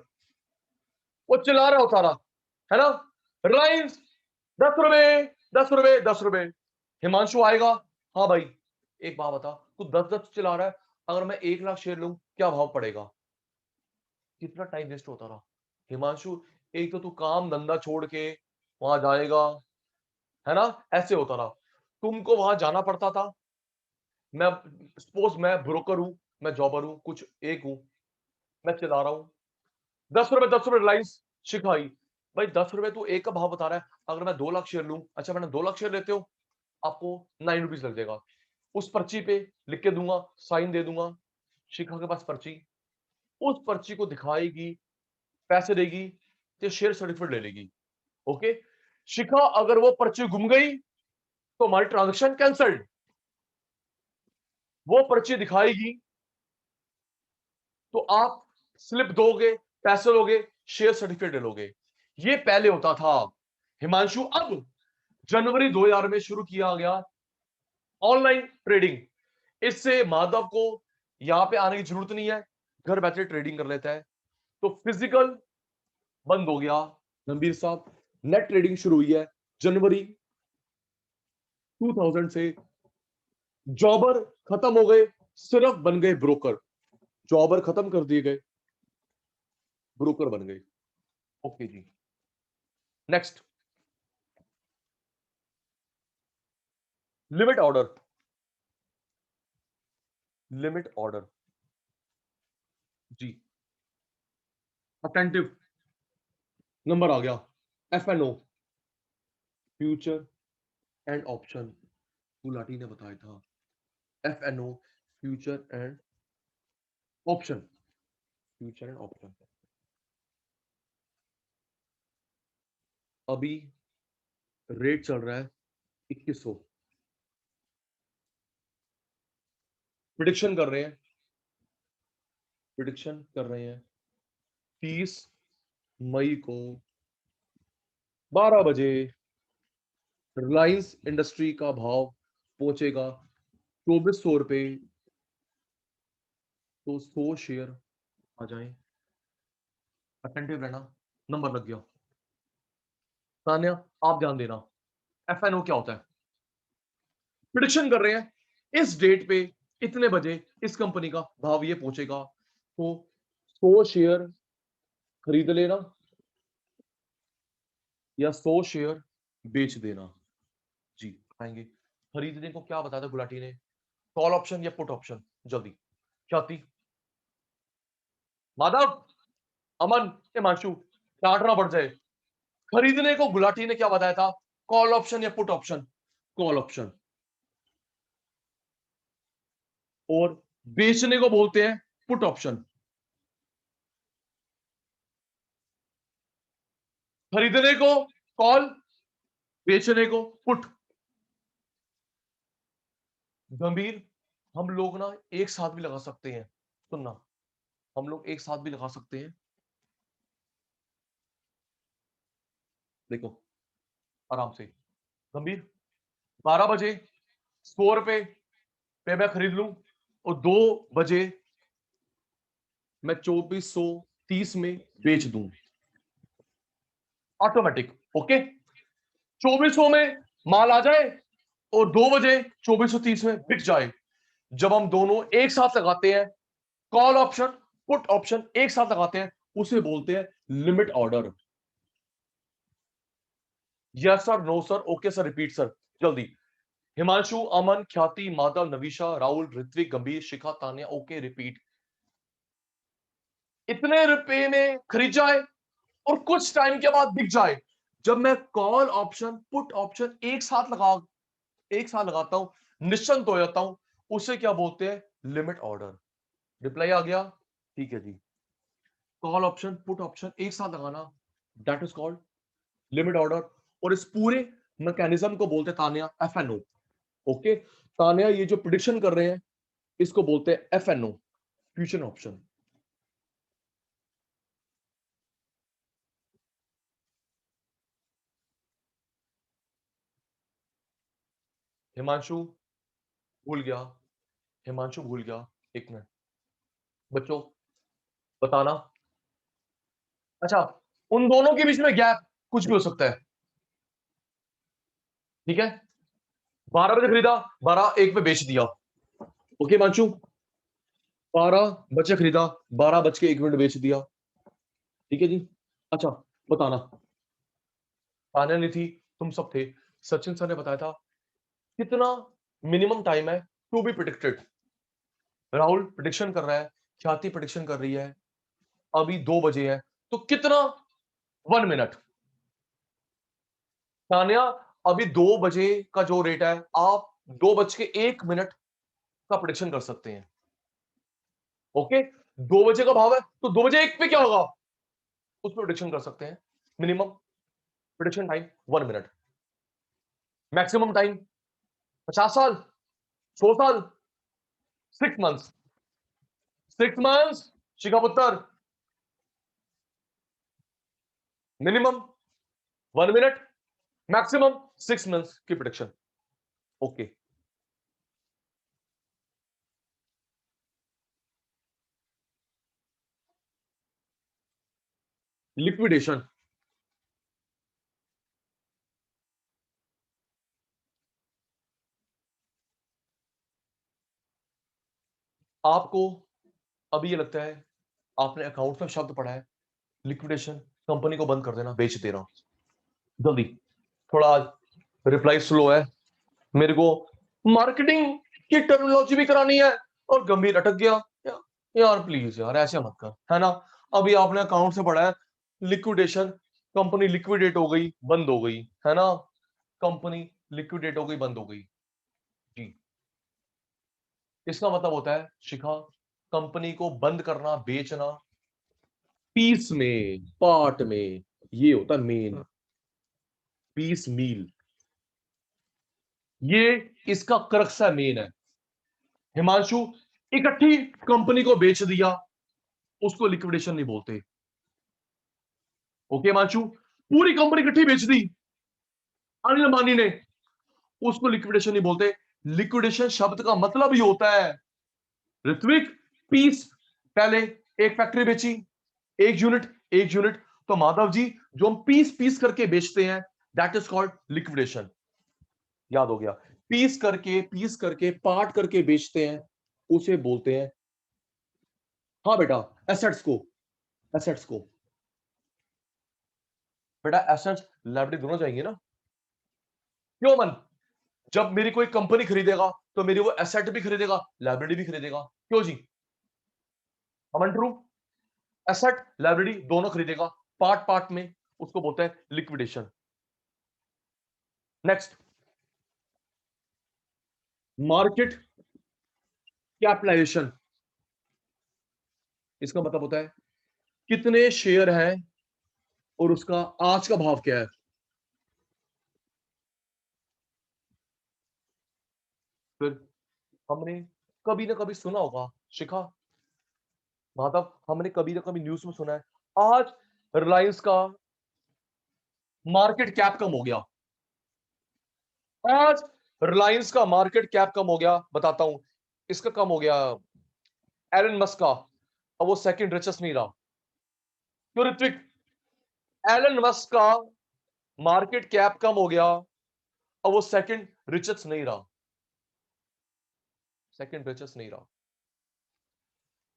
वो चिल्ला रहा होता रहा, है ना, रिलायंस 10 रुपए, 10 रुपए, 10 रुपए। हिमांशु आएगा, हाँ भाई एक बात बता, तू 10-10 चिल्ला रहा है, अगर मैं 1 लाख शेयर लूं क्या भाव पड़ेगा? कितना टाइम वेस्ट होता रहा। हिमांशु, एक तो तू काम धंधा छोड़ के वहां जाएगा, है ना, ऐसे होता रहा। तुमको वहां जाना पड़ता था। मैं सपोज मैं ब्रोकर हूं, मैं जॉबर हूं, कुछ एक हूं, मैं चिल्ला रहा हूं 10 रुपए, 10 रुपए रिलायंस शिखाई। भाई 10 रुपए तू एक का भाव बता रहा है, अगर मैं 2 लाख शेयर लूं, अच्छा मैंने 2 लाख शेयर लेते हो, आपको 9 रुपीज लग जाएगा। उस पर्ची पे लिख के दूंगा, साइन दे दूंगा, शिखा के पास पर्ची, उस पर्ची को दिखाएगी, पैसे देगी, तो शेयर सर्टिफिकेट ले लेगी। ओके, शिखा अगर वो पर्ची गुम गई तो हमारी ट्रांजेक्शन कैंसल्ड। वो पर्ची दिखाएगी तो आप स्लिप दोगे, पैसे लोगे, शेयर सर्टिफिकेट ले लोगे। ये पहले होता था हिमांशु। अब जनवरी 2000 में शुरू किया गया ऑनलाइन ट्रेडिंग। इससे माधव को यहां पे आने की जरूरत नहीं है, घर बैठे ट्रेडिंग कर लेता है। तो फिजिकल बंद हो गया गंभीर साहब, नेट ट्रेडिंग शुरू हुई है जनवरी 2000 से। जॉबर खत्म हो गए, सिर्फ बन गए ब्रोकर। जॉबर खत्म कर दिए गए, ब्रोकर बन गए। ओके जी, next limit order, limit order ji, attentive number आ गया। FNO, future and option, Gulati ने बताया था। FNO, future and option, future and option. अभी रेट चल रहा है 2100, प्रिडिक्शन कर रहे हैं, प्रिडिक्शन कर रहे हैं 30 मई को 12 बजे रिलायंस इंडस्ट्री का भाव पहुंचेगा 2400 रुपए। तो 100 शेयर आ जाए, अटेंटिव रहना, नंबर लग गया। तान्या आप ध्यान देना, FNO क्या होता है? प्रिडिक्शन कर रहे हैं इस डेट पे इतने बजे इस कंपनी का भाव ये पहुंचेगा, तो 100 शेयर खरीद लेना या 100 शेयर बेच देना। जी आएंगे। खरीदने को क्या बताया था गुलाटी ने, कॉल ऑप्शन या पुट ऑप्शन? जल्दी ख्याति, माधव, अमन, हिमांशु, काटना पड़ जाए। खरीदने को गुलाटी ने क्या बताया था, कॉल ऑप्शन या पुट ऑप्शन? Call option. और बेचने को बोलते हैं पुट ऑप्शन। खरीदने को कॉल, बेचने को पुट। गंभीर, हम लोग ना एक साथ भी लगा सकते हैं, सुनना, हम लोग एक साथ भी लगा सकते हैं। देखो आराम से, गंभीर 12 बजे 100 रुपए पे मैं खरीद लूं और 2 बजे मैं 2430 में बेच दूं, ऑटोमेटिक। ओके, 2400 में माल आ जाए और 2 बजे 2430 में बिक जाए। जब हम दोनों एक साथ लगाते हैं, कॉल ऑप्शन पुट ऑप्शन एक साथ लगाते हैं, उसे बोलते हैं limit order. Yes sir, no sir, okay sir, repeat sir, जल्दी। हिमांशु, अमन, ख्याति, माधव, नवीशा, राहुल, ऋत्विक, गंभीर, शिखा, तान्या, ओके, रिपीट। इतने रुपए में खरीद जाए और कुछ टाइम के बाद बिक जाए। जब मैं कॉल ऑप्शन पुट ऑप्शन एक साथ लगाता हूं, निश्चिंत हो जाता हूं, उसे क्या बोलते हैं? Limit order. रिप्लाई आ गया? ठीक है जी। कॉल ऑप्शन पुट ऑप्शन एक साथ लगाना, that is called limit order. और इस पूरे मैकेनिज्म को बोलते हैं तान्या एफएनओ। ओके, तान्या ये जो प्रिडिक्शन कर रहे हैं इसको बोलते हैं एफएनओ, फ्यूचर ऑप्शन। हिमांशु भूल गया, हिमांशु भूल गया, एक मिनट बच्चों, बताना। अच्छा, उन दोनों के बीच में गैप कुछ भी हो सकता है, ठीक है? 12 बजे खरीदा, 12 एक पे बेच दिया। ओके हिमांशु, 12 बजे खरीदा, 12 बज के 1 मिनट बेच दिया, ठीक है जी। अच्छा, बताना। तान्या नहीं थी, तुम सब थे। सचिन सर ने बताया था कितना मिनिमम टाइम है to be predicted. Rahul prediction कर रहा है, ख्याति प्रिडिक्शन कर रही है, अभी 2 बजे है, तो कितना? 1 मिनट। तान्या, अभी 2 बजे का जो रेट है, आप 2 बज के 1 मिनट का प्रिडिक्शन कर सकते हैं। ओके, 2 बजे का भाव है तो 2 बजे 1 पे क्या होगा उस पर प्रिडिक्शन कर सकते हैं। Minimum prediction time 1 minute, maximum time 50 साल, 100 साल, 6 मंथ्स। 6 मंथ्स शिखा पुत्र, मिनिमम 1 मिनट, मैक्सिमम 6 मंथ्स की प्रिडिक्शन। Okay, liquidation. आपको अभी ये लगता है आपने अकाउंट में शब्द पढ़ा है लिक्विडेशन, कंपनी को बंद कर देना, बेच देना। जल्दी, थोड़ा आज रिप्लाई स्लो है, मेरे को मार्केटिंग की टर्मिनोलॉजी भी करानी है। और गंभीर अटक गया, यार प्लीज यार ऐसे मत कर, है ना? अभी आपने अकाउंट से पढ़ा है लिक्विडेशन, कंपनी लिक्विडेट हो गई, बंद हो गई, है ना? कंपनी लिक्विडेट हो गई, बंद हो गई जी। इसका मतलब होता है शिखा, कंपनी को बंद करना, बेचना, पीस में, पार्ट में, ये होता है मेन, पीस मील, ये इसका क्रक्स मेन है। हिमांशु, इकट्ठी कंपनी को बेच दिया, उसको लिक्विडेशन नहीं बोलते। ओके हिमांशु, पूरी कंपनी इकट्ठी बेच दी अनिल अंबानी ने, उसको लिक्विडेशन नहीं बोलते। लिक्विडेशन शब्द का मतलब ही होता है ऋत्विक, पीस। पहले एक फैक्ट्री बेची, एक यूनिट, तो माधव जी जो हम पीस पीस करके बेचते हैं, दैट इज कॉल्ड लिक्विडेशन। याद हो गया? पीस करके पार्ट करके बेचते हैं, उसे बोलते हैं, हाँ बेटा, एसेट्स को, एसेट्स को। बेटा एसेट्स लायबिलिटी दोनों जाएंगे ना? क्यों मन? जब मेरी कोई कंपनी खरीदेगा तो मेरी वो एसेट भी खरीदेगा, लायबिलिटी भी खरीदेगा, क्यों जी? अमन ट्रू? एसेट लायबिलिटी दोनों खरीदेगा, पार्ट पार्ट में, उसको बोलते हैं लिक्विडेशन। नेक्स्ट, मार्केट कैपिटलाइजेशन, इसका मतलब होता है कितने शेयर हैं और उसका आज का भाव क्या है। फिर हमने कभी ना कभी सुना होगा, शिखा माधव, हमने कभी ना कभी न्यूज में सुना है आज रिलायंस का मार्केट कैप कम हो गया। आज रिलायंस का मार्केट कैप कम हो गया, बताता हूं इसका कम हो गया। एलन मस्क का, अब वो सेकंड रिचेस्ट नहीं रहा। क्यों ऋत्विक? एलन मस्क का मार्केट कैप कम हो गया, अब वो सेकंड रिचेस्ट नहीं रहा, सेकंड रिचेस्ट नहीं रहा।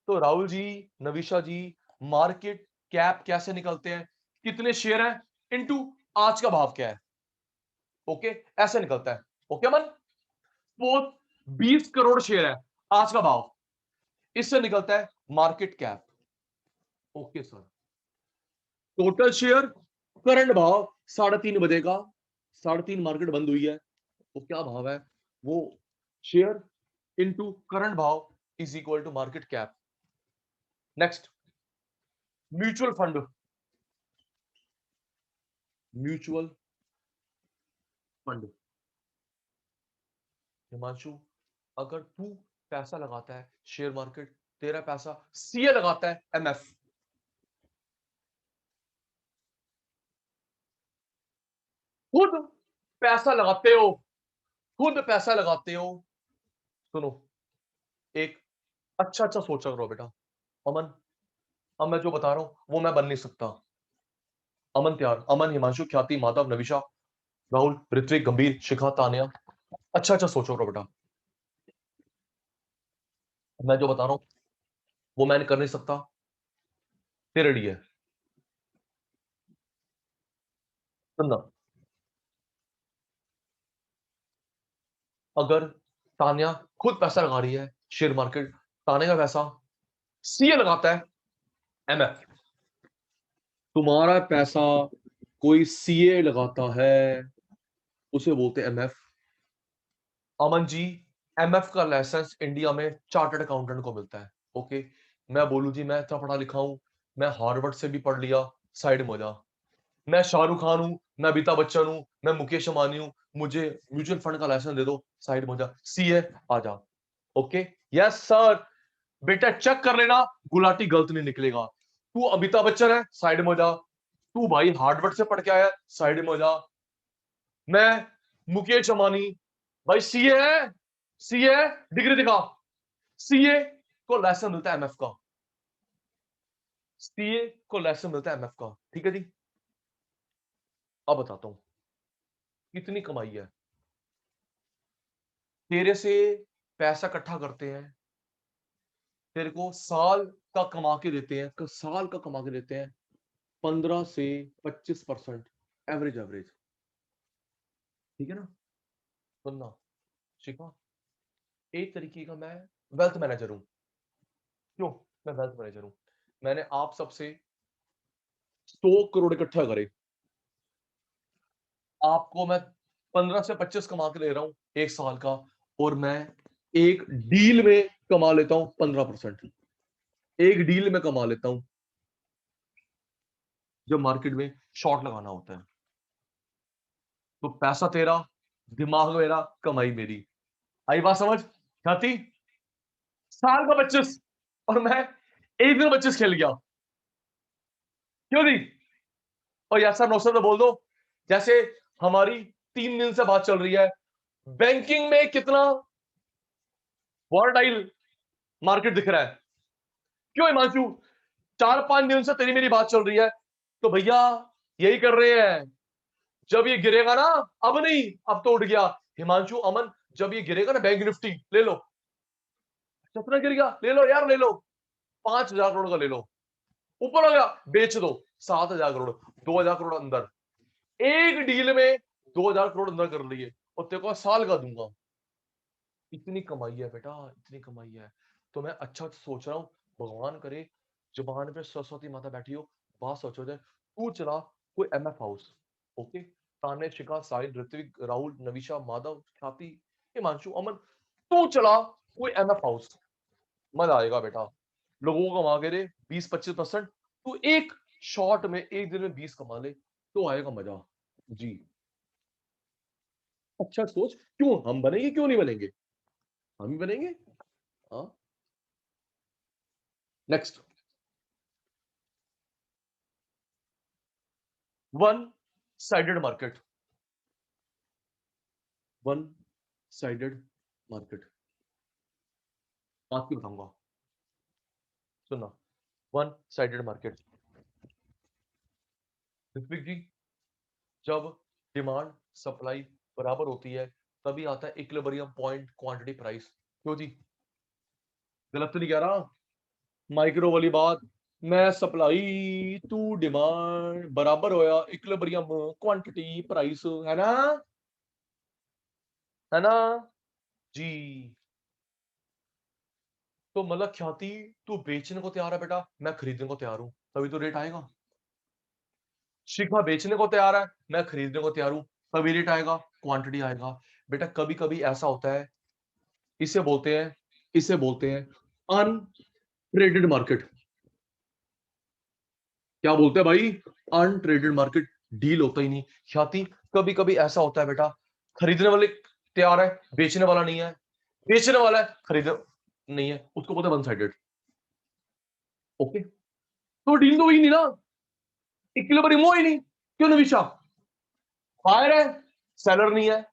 तो राहुल जी, नविशा जी, मार्केट कैप कैसे निकलते हैं? कितने शेयर हैं इनटू आज का भाव क्या है। ओके, ऐसे निकलता है। ओके मन, सपोज 20 करोड़ शेयर है, आज का भाव, इससे निकलता है market cap. Okay sir, total share, current भाव 3:30 बजे का, 3:30 मार्केट बंद हुई है, तो क्या भाव है वो, शेयर इनटू करंट भाव is equal to market cap. Next, mutual fund, mutual fund. Himanshu, अगर तू पैसा लगाता है शेयर मार्केट, तेरा पैसा सीए लगाता है एमएफ, खुद पैसा लगाते हो, खुद पैसा लगाते हो। सुनो, एक अच्छा अच्छा सोचा करो बेटा। अमन, अब मैं जो बता रहा हूं वो मैं बन नहीं सकता। अमन तैयार, अमन, हिमांशु, ख्याति, माधव, नविशा, राहुल, ऋत्विक, गंभीर, शिखा, तानिया, अच्छा अच्छा सोचो करो बेटा। मैं जो बता रहा हूं वो मैं कर नहीं सकता, तेरे लिए। सुनना, अगर तानिया खुद पैसा लगा रही है शेयर मार्केट, तानिया का पैसा सीए लगाता है एमएफ, तुम्हारा पैसा कोई सीए लगाता है उसे बोलते हैं एमएफ। अमन जी, एमएफ का लाइसेंस इंडिया में चार्टर्ड अकाउंटेंट को मिलता है। ओके, मैं बोलूं जी मैं इतना पढ़ा लिखा हूं, मैं हार्वर्ड से भी पढ़ लिया, साइड में हो जा। मैं शाहरुख खान हूं, मैं अमिताभ बच्चन हूं, मैं मुकेश अंबानी हूं, मुझे म्यूचुअल फंड का लाइसेंस दे दो, साइड में हो जा, सीए आ जा। ओके, यस सर, बेटा चेक कर लेना, गुलाटी गलत नहीं निकलेगा। तू अमिताभ बच्चन है, साइड में हो जा। तू भाई हार्वर्ड से पढ़ के आया, साइड में हो जा। मैं मुकेश अंबानी, भाई सीए है, सीए, डिग्री दिखा। सीए को लाइसेंस मिलता है एमएफ का, सीए को लाइसेंस मिलता है एमएफ का, ठीक है जी। अब बताता हूं कितनी कमाई है। तेरे से पैसा इकट्ठा करते हैं, तेरे को साल का कमा के देते हैं, साल का कमा के देते हैं 15 से 25%, एवरेज एवरेज, ठीक है ना। सुनना शिखा, एक तरीके का मैं वेल्थ मैनेजर हूं। क्यों? मैं वेल्थ मैनेजर हूं, मैंने आप सबसे 100 करोड़ इकट्ठा करे, आपको मैं 15 से 25 कमा के ले रहा हूं एक साल का, और मैं एक डील में कमा लेता हूं 15%, एक डील में कमा लेता हूं जब मार्केट में शॉर्ट लगाना होता है। तो पैसा तेरा, दिमाग मेरा, कमाई मेरी। आई बात समझ ख्याति? साल का 25 और मैं एक दिन 25 खेल गया, क्यों नहीं? और यार सर, नौसर तो बोल दो, जैसे हमारी 3 दिन से बात चल रही है, बैंकिंग में कितना वॉलेटाइल मार्केट दिख रहा है। क्यों हिमांशु? 4-5 दिन से तेरी मेरी बात चल रही है, तो भैया यही कर रहे हैं। जब ये गिरेगा ना, अब नहीं, अब तो उठ गया। हिमांशु, अमन, जब ये गिरेगा ना बैंक निफ्टी, ले लो, कितना गिर गया, ले लो यार, ले लो, 5,000 करोड़ का ले लो, ऊपर हो गया, बेच दो, 7,000 करोड़, 2,000 करोड़ अंदर, एक डील में 2,000 करोड़ अंदर कर लिए, और तेरे को साल का दूंगा। इतनी कमाई है बेटा, इतनी कमाई है। तो मैं अच्छा सोच रहा हूँ, भगवान करे जुबान पे सरस्वती माता बैठी हो, बात सोचो जाए, तू चला कोई एमएफ हाउस। ओके, तान्या, शिखा, साहिल, ऋत्विक, राहुल, नविशा, माधव, ख्याति, हिमांशु, अमन, तू चला कोई एमएफ हाउस, मजा आएगा बेटा, लोगों को कमा के दे 20-25%, तू एक शॉट में एक दिन में 20 कमा ले तो आएगा मजा। जी अच्छा सोच, क्यों हम बनेंगे, क्यों नहीं बनेंगे, हम ही बनेंगे। हाँ next, one sided market, one sided market आपकी बताऊंगा, सुनना। वन साइडेड मार्केट, ऋत्विक जी, जब डिमांड सप्लाई बराबर होती है तभी आता है इक्विलिब्रियम पॉइंट क्वांटिटी प्राइस। क्यों जी, गलत तो नहीं कह रहा, माइक्रो वाली बात, मैं सप्लाई टू डिमांड बराबर होया इक्विलिब्रियम क्वांटिटी प्राइस, है ना, है ना जी। तो मतलब ख्याति, तू बेचने को तैयार है बेटा, मैं खरीदने को तैयार हूं, तभी तो रेट आएगा। शिखा बेचने को तैयार है, मैं खरीदने को तैयार हूं, तभी रेट आएगा, क्वांटिटी आएगा। बेटा कभी कभी ऐसा होता है, इसे बोलते हैं, इसे बोलते हैं अनट्रेडेड मार्केट। क्या बोलते हैं भाई, अनट्रेडेड मार्केट, डील होता ही नहीं। ख्याति कभी कभी ऐसा होता है बेटा, खरीदने वाले तैयार है, बेचने वाला नहीं है, बेचने वाला है, खरीदने नहीं है, उसको बोलते हैं वन साइडेड। ओके, तो डील तो हुई नहीं ना, इक्विलिब्रियम हुआ ही नहीं, क्यों नविशा, बायर है, सेलर नहीं है,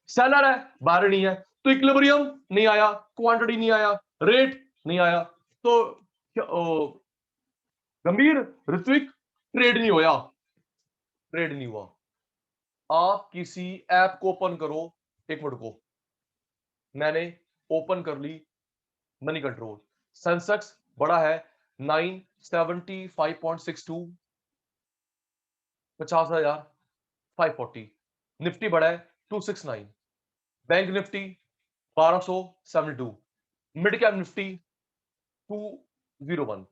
सेलर है, बायर नहीं है, तो इक्विलिब्रियम नहीं आया, क्वांटिटी नहीं आया, रेट नहीं आया, तो गंभीर, ऋत्विक, ट्रेड नहीं होया, ट्रेड नहीं हुआ। आप किसी ऐप को ओपन करो, एक मिनट को, मैंने ओपन कर ली मनी कंट्रोल, सेंसेक्स बड़ा है 975.62, 50,540, निफ्टी बड़ा है 269, bank Nifty 1272, mid cap Nifty 201,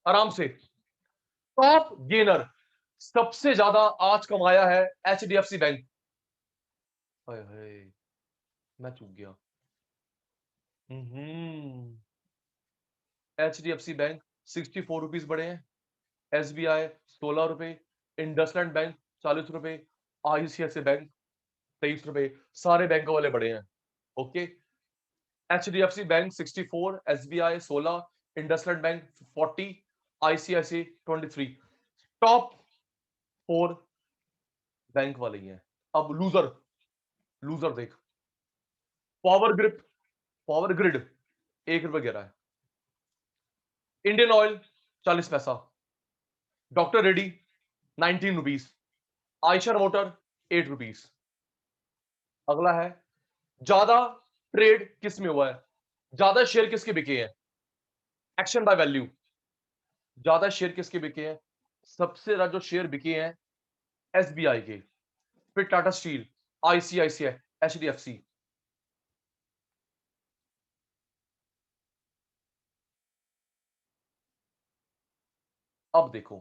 आराम से। टॉप गेनर सबसे ज्यादा आज कमाया है एचडीएफसी बैंक। हाय हाय, मैं चूक गया। एचडीएफसी बैंक 64 रुपीज बढ़े हैं, एसबीआई 16 रुपए, इंडसलैंड बैंक 40 रुपए, आईसीआईसीआई बैंक 23 रुपए, सारे बैंकों वाले बढ़े हैं। Okay, HDFC bank 64, SBI 16, IndusInd bank 40, ICICI 23, top 4 bank वाले ही हैं। अब लूजर, लूजर देख, पावर ग्रिप, पावर ग्रिड 1 रुपए गिरा है, इंडियन ऑयल 40 पैसा, doctor Reddy 19 rupees, Eicher motor 8 rupees. अगला है, ज्यादा ट्रेड किस में हुआ है, ज्यादा शेयर किसके बिके हैं, एक्शन बाय वैल्यू, ज्यादा शेयर किसके बिके हैं, सबसे ज्यादा जो शेयर बिके हैं एसबीआई के, फिर टाटा स्टील, आईसीआईसीआई, एचडीएफसी। अब देखो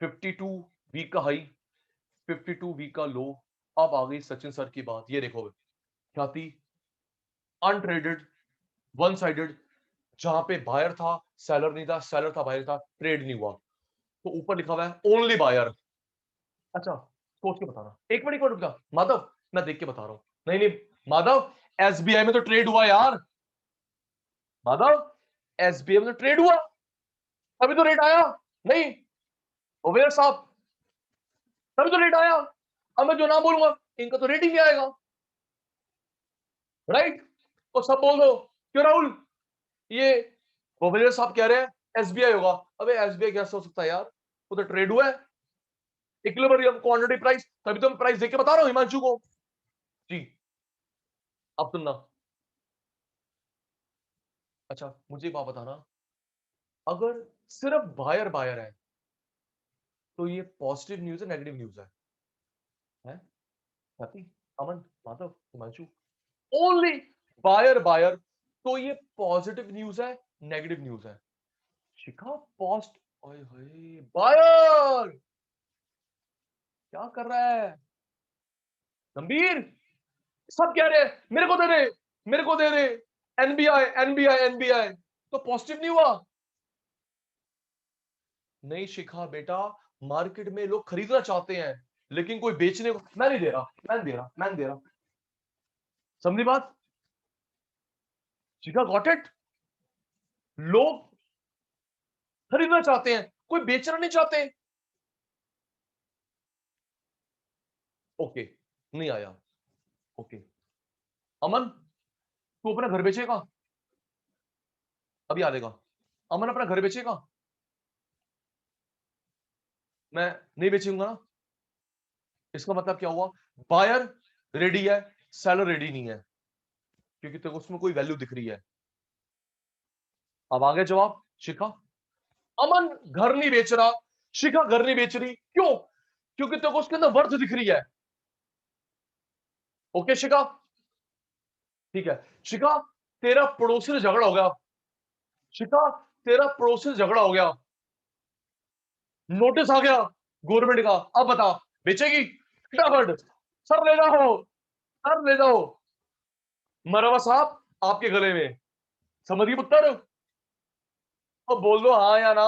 52 वीक का हाई, 52 वीक का लो, अब आ गई सचिन सर की बात। ये देखो ख्याति, अनट्रेडेड, वन साइडेड, जहां पे बायर था सेलर नहीं था, सेलर था बायर था, ट्रेड नहीं हुआ, तो ऊपर लिखा हुआ है ओनली बायर। अच्छा सोच के बताना, एक मिनट रुक जा माधव, मैं देख के बता रहा हूं। नहीं नहीं माधव, एसबीआई में तो ट्रेड हुआ यार, माधव एसबीआई में तो ट्रेड हुआ, तभी तो रेट आया। नहीं ओवेयर साहब, तभी तो रेट आया, अब मैं जो नाम बोलूंगा इनका तो रेट ही नहीं आएगा, राइट। तो सब बोल दो, क्यों राहुल, ये ओवेयर साहब कह रहे हैं एसबीआई होगा। अबे एसबीआई कैसे हो सकता है यार, वो तो ट्रेड हुआ है, इक्विलिब्रियम क्वांटिटी प्राइस, तभी तो मैं प्राइस देख के बता रहा हूं हिमांशु को। जी अब सुनना, अच्छा मुझे एक बात बताना, अगर सिर्फ बायर बायर है तो ये पॉजिटिव न्यूज है नेगेटिव न्यूज है साथी, Aman, Madhav, Himanshu, only buyer buyer, तो ये पॉजिटिव न्यूज है नेगेटिव न्यूज है। शिखा पोस्ट, ओए होए बायर, क्या कर रहा है गंभीर, सब कह रहे हैं मेरे को दे दे, मेरे को दे दे, एनबीआई एनबीआई एनबीआई तो पॉजिटिव नहीं हुआ। नहीं शिखा बेटा, मार्केट में लोग खरीदना चाहते हैं लेकिन कोई बेचने को मैं नहीं दे रहा, मैं नहीं दे रहा, मैं नहीं दे रहा। समझी बात? शिखा गॉट इट? लोग खरीदना चाहते हैं, कोई बेचना नहीं चाहते। ओके, नहीं आया। ओके अमन, तू अपना घर बेचेगा? अभी आ देगा। अमन अपना घर बेचेगा? मैं नहीं बेचूंगा ना। इसका मतलब क्या हुआ? बायर रेडी है, सेलर रेडी नहीं है, क्योंकि तेरे को उसमें कोई वैल्यू दिख रही है। अब आ गया जवाब शिखा। अमन घर नहीं बेच रहा, शिखा घर नहीं बेच रही, क्यों? क्योंकि तेरे को उसके अंदर वर्थ दिख रही है। ओके शिखा, ठीक है। शिखा, तेरा पड़ोसी से झगड़ा हो गया। शिखा, तेरा पड़ोसी से झगड़ा हो गया, नोटिस आ गया गवर्नमेंट का, अब बता बेचेगी? फटाफट सर ले जाओ, सर ले जाओ मरवा साहब आपके गले में। समझ गई पुत्र? तो बोल दो हाँ या ना,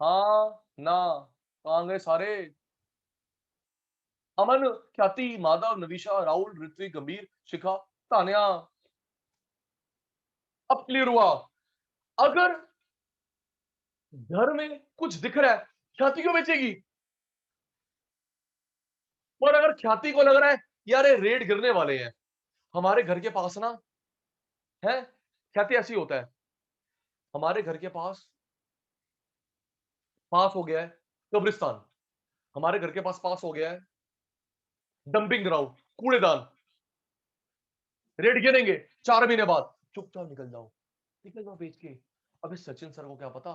हाँ ना। कहां गए सारे? अमन, ख्याति, माधव, नवीशा, राहुल, ऋत्विक, गंभीर, शिखा, तान्या। अब क्लियर हुआ? अगर घर में कुछ दिख रहा है, ख्याति क्यों बेचेगी? और अगर ख्याति को लग रहा है यार ये रेट गिरने वाले हैं, हमारे घर के पास ना है, ख्याति ऐसी होता है, हमारे घर के पास पास हो गया है कब्रिस्तान, हमारे घर के पास हो गया है डंपिंग ग्राउंड, कूड़ेदान, रेट गिरेंगे 4 महीने बाद, चुपचाप निकल जाओ, निकल जाओ बेच के। अभी सचिन सर को क्या पता,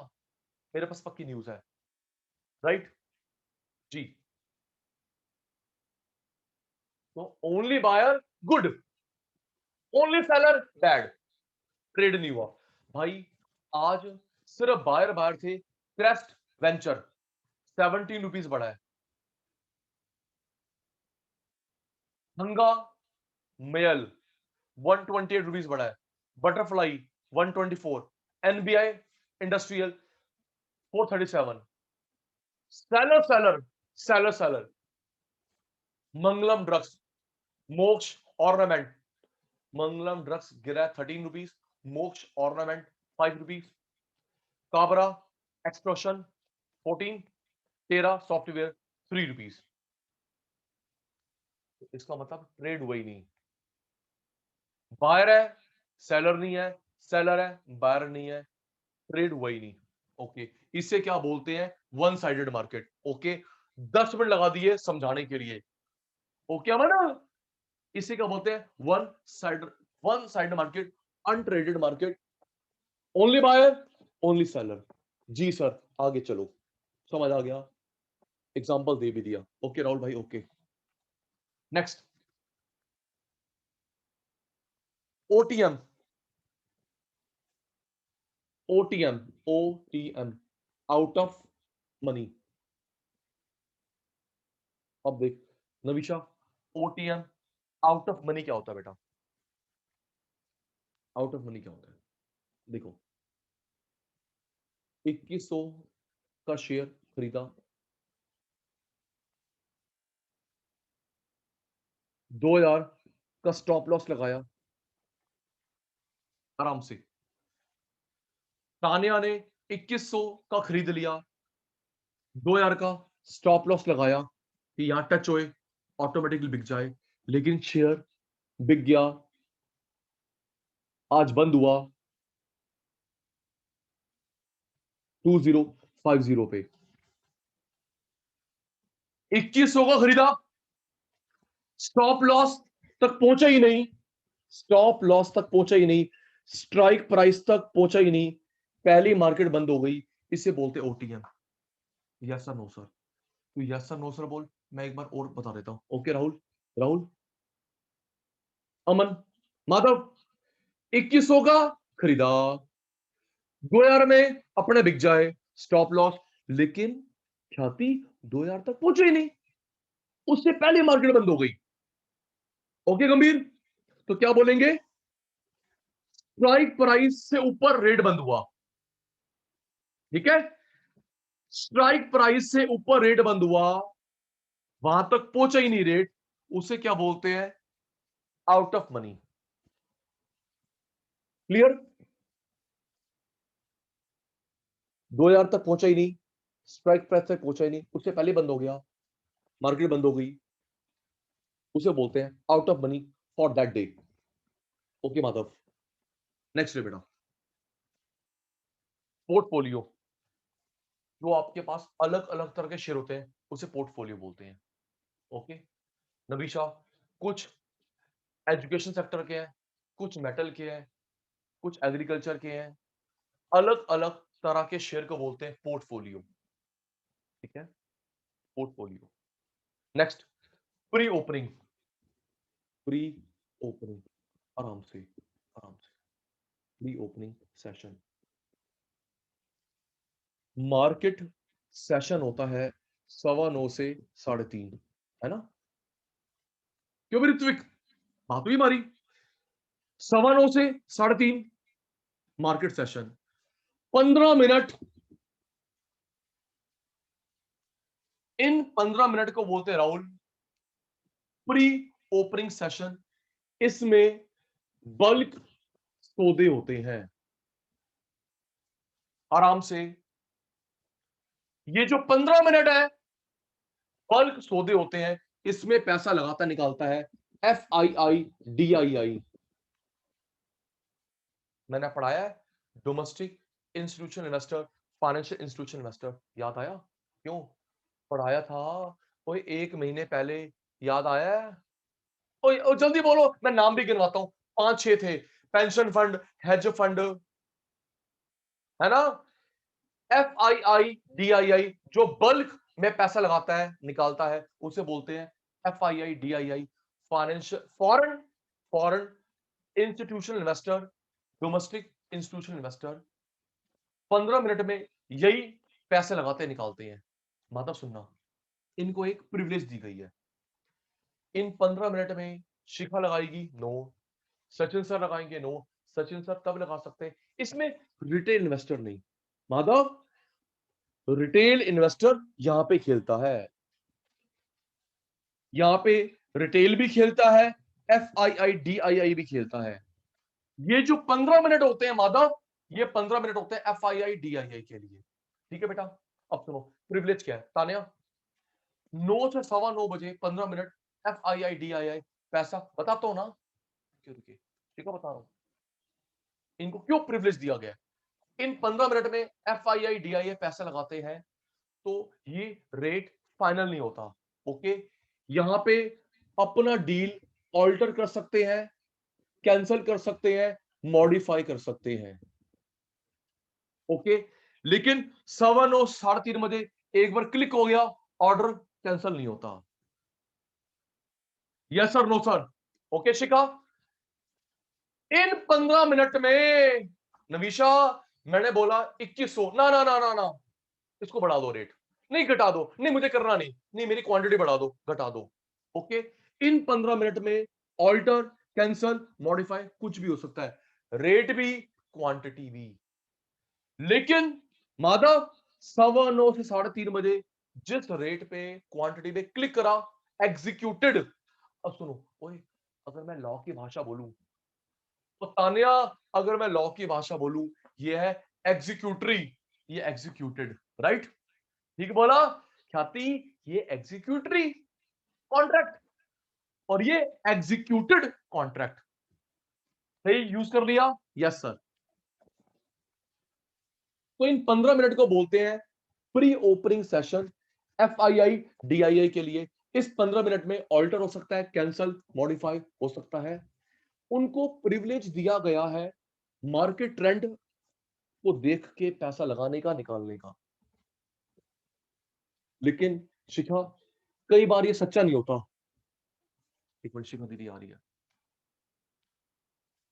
मेरे पास पक्की न्यूज है। राइट जी। तो only buyer good, only seller bad, trade नहीं हुआ भाई। आज सिर्फ बायर बायर थे। क्रेस्ट वेंचर 17 रुपीज बढ़ा है। हंगा मेयल 128 रुपीज बढ़ा है। Butterfly 124, NBI industrial 437। Seller seller seller seller, Mangalam drugs, Moksh ornament, Mangalam drugs गिरा 13 रुपीज, मोक्ष ऑर्नामेंट 5 रुपीज, काबरा एक्सप्लोशन 14, तेरा सॉफ्टवेयर 3 रुपीज। इसका मतलब ट्रेड हुआ ही नहीं। बायर है, सेलर नहीं है, सेलर है, बायर नहीं है, ट्रेड हुआ ही नहीं। ओके, इसे क्या बोलते हैं? One sided market. Okay, 10 minute लगा दिए समझाने के लिए। ओके अमन, इसे क्या बोलते हैं? One side market, untraded market, only buyer only seller. Ji sir, आगे चलो, समझ आ गया, एग्जांपल दे भी दिया। ओके राहुल भाई, okay next. OTM, OTM, OTM, out of money. अब देख नविशा, ओटीएम आउट ऑफ मनी क्या होता है बेटा? आउट ऑफ मनी क्या होता है? देखो, 2100 का शेयर खरीदा, 2000 का स्टॉप लॉस लगाया आराम से। तानिया ने 2100 का खरीद लिया, 2000 का स्टॉप लॉस लगाया कि यहां टच होए ऑटोमेटिकली बिक जाए, लेकिन शेयर बिक गया, आज बंद हुआ 2050 पे। 2100 का खरीदा, स्टॉप लॉस तक पहुंचा ही नहीं, स्टॉप लॉस तक पहुंचा ही नहीं, स्ट्राइक प्राइस तक पहुंचा ही नहीं, पहली मार्केट बंद हो गई। इसे बोलते OTM. Yes sir no sir? तो यस सर नो सर बोल, मैं एक बार और बता देता हूं। ओके राहुल, राहुल, अमन, माधव, 2100 का खरीदा, 2000 में अपने बिक जाए, स्टॉप लॉस, लेकिन ख्याति 2000 तक पहुंचे ही नहीं, उससे पहले मार्केट बंद हो गई। ओके गंभीर, तो क्या बोलेंगे? स्ट्राइक प्राइस से ऊपर रेट बंद हुआ, ठीक है, स्ट्राइक प्राइस से ऊपर रेट बंद हुआ, वहां तक पहुंचा ही नहीं रेट, उसे क्या बोलते हैं? Out of money. क्लियर? 2000 तक पहुंचा ही नहीं, स्ट्राइक प्राइस तक पहुंचा ही नहीं, उससे पहले बंद हो गया, मार्केट बंद हो गई, उसे बोलते हैं out of money for that day. Okay Madhav, next day बेटा। पोर्टफोलियो, जो आपके पास अलग अलग तरह के शेयर होते हैं उसे पोर्टफोलियो बोलते हैं। ओके नबीशा, कुछ एजुकेशन सेक्टर के हैं, कुछ मेटल के हैं, कुछ एग्रीकल्चर के हैं, अलग अलग तरह के शेयर को बोलते हैं पोर्टफोलियो, ठीक है, portfolio. Next, pre opening, pre opening, आराम से आराम से, pre opening session. Market session होता है 9:15 से 3:30, है ना? क्यों भी ऋत्विक, बात हुई हमारी। 9:15 से 3:30 मार्केट सेशन, 15 मिनट, इन 15 मिनट को बोलते हैं राहुल प्री ओपनिंग सेशन। इसमें बल्क सौदे होते हैं, आराम से, ये जो 15 मिनट है बल्क सौदे होते हैं, इसमें पैसा लगाता निकालता है FII, DII। मैंने पढ़ाया है domestic institutional investor, financial institutional investor, याद आया? क्यों पढ़ाया था? कोई 1 महीने पहले, याद आया है? ओ जल्दी बोलो, मैं नाम भी गिनवाता हूं, 5-6 थे। पेंशन फंड, हेज फंड, है ना, FII, DII, जो बल्क में पैसा लगाता है निकालता है उसे बोलते हैं FII, DII, financial foreign foreign institutional investor, domestic institutional investor. 15 minute में यही पैसे लगाते निकालते हैं। माता सुनना, इनको एक प्रिविलेज दी गई है, इन 15 मिनट में शिखा लगाएगी नो, सचिन सर लगाएंगे नो, सचिन सर तब लगा सकते हैं, इसमें रिटेल इन्वेस्टर नहीं। माधव, रिटेल इन्वेस्टर यहां पे खेलता है, यहां पे रिटेल भी खेलता है, FII, DII भी खेलता है। ये जो 15 मिनट होते हैं माधव, ये 15 मिनट होते हैं FII, DII के लिए, ठीक है बेटा? अब सुनो प्रिविलेज क्या है तानिया। 9 से 9:15 बजे 15 मिनट FII, DII, पैसा बताता हूं ना, क्यों रुके, ठीक है, बता रहा हूं इनको क्यों प्रिविलेज दिया गया। इन 15 मिनट में FII, DII पैसा लगाते हैं, तो ये रेट फाइनल नहीं होता। ओके, यहां पे अपना डील ऑल्टर कर सकते हैं, कैंसिल कर सकते हैं, मॉडिफाई कर सकते हैं। ओके, लेकिन 9:15 3:30 मध्ये एक बार क्लिक हो गया, ऑर्डर कैंसिल नहीं होता। Yes sir, no sir. Okay Shikha, इन 15 मिनट में नवीशा, मैंने बोला 2100, ना ना ना ना ना, इसको बढ़ा दो रेट, नहीं घटा दो, नहीं मुझे करना नहीं, नहीं मेरी क्वांटिटी बढ़ा दो, घटा दो। ओके, इन 15 मिनट में ऑल्टर, कैंसल, मॉडिफाई कुछ भी हो सकता है, रेट भी क्वांटिटी भी। लेकिन माधव 9:15 से 3:30 बजे जिस रेट पे क्वांटिटी पे क्लिक करा, एग्जीक्यूटेड। अब सुनो, ओए अगर मैं लॉ की भाषा बोलूं तो तानिया, अगर मैं लॉ की भाषा बोलूं, ये है एग्जीक्यूटरी, ये एग्जीक्यूटेड, राइट? ठीक बोला ख्याति, ये एग्जीक्यूटरी कॉन्ट्रैक्ट और ये एग्जीक्यूटेड कॉन्ट्रैक्ट, सही यूज कर लिया? Yes sir. तो इन 15 मिनट को बोलते हैं pre opening session FII, DII के लिए। इस 15 मिनट में ऑल्टर हो सकता है, कैंसल, मॉडिफाई हो सकता है। उनको प्रिविलेज दिया गया है मार्केट ट्रेंड को देख के पैसा लगाने का, निकालने का। लेकिन शिखा, कई बार ये सच्चा नहीं होता। एक मिनट, शिखा दीदी आ रही है।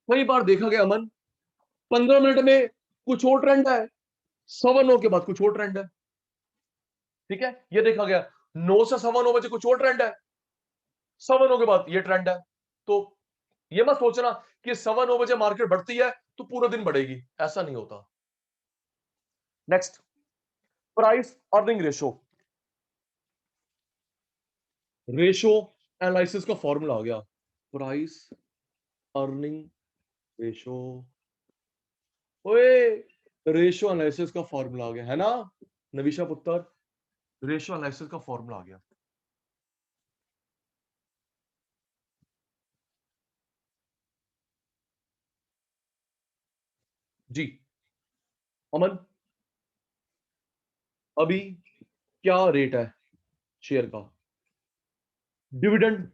कई बार देखा गया अमन, 15 मिनट में कुछ और ट्रेंड है, 9:15 के बाद कुछ और ट्रेंड है, ठीक है? ये देखा गया 9 से 9:15 बजे कुछ और ट्रेंड है, 9:15 के बाद ये ट्रेंड है। तो ये मत सोचना कि 9:15 मार्केट बढ़ती है तो पूरा दिन बढ़ेगी, ऐसा नहीं होता। Next, price earning ratio. Ratio analysis का फॉर्मूला आ गया, प्राइस अर्निंग रेशो। ओए, रेशो एनालिसिस का फॉर्मूला आ गया है ना नविशा पुत्र, रेशो एनालिसिस का फॉर्मूला आ गया। जी अमन, अभी क्या रेट है शेयर का, डिविडेंड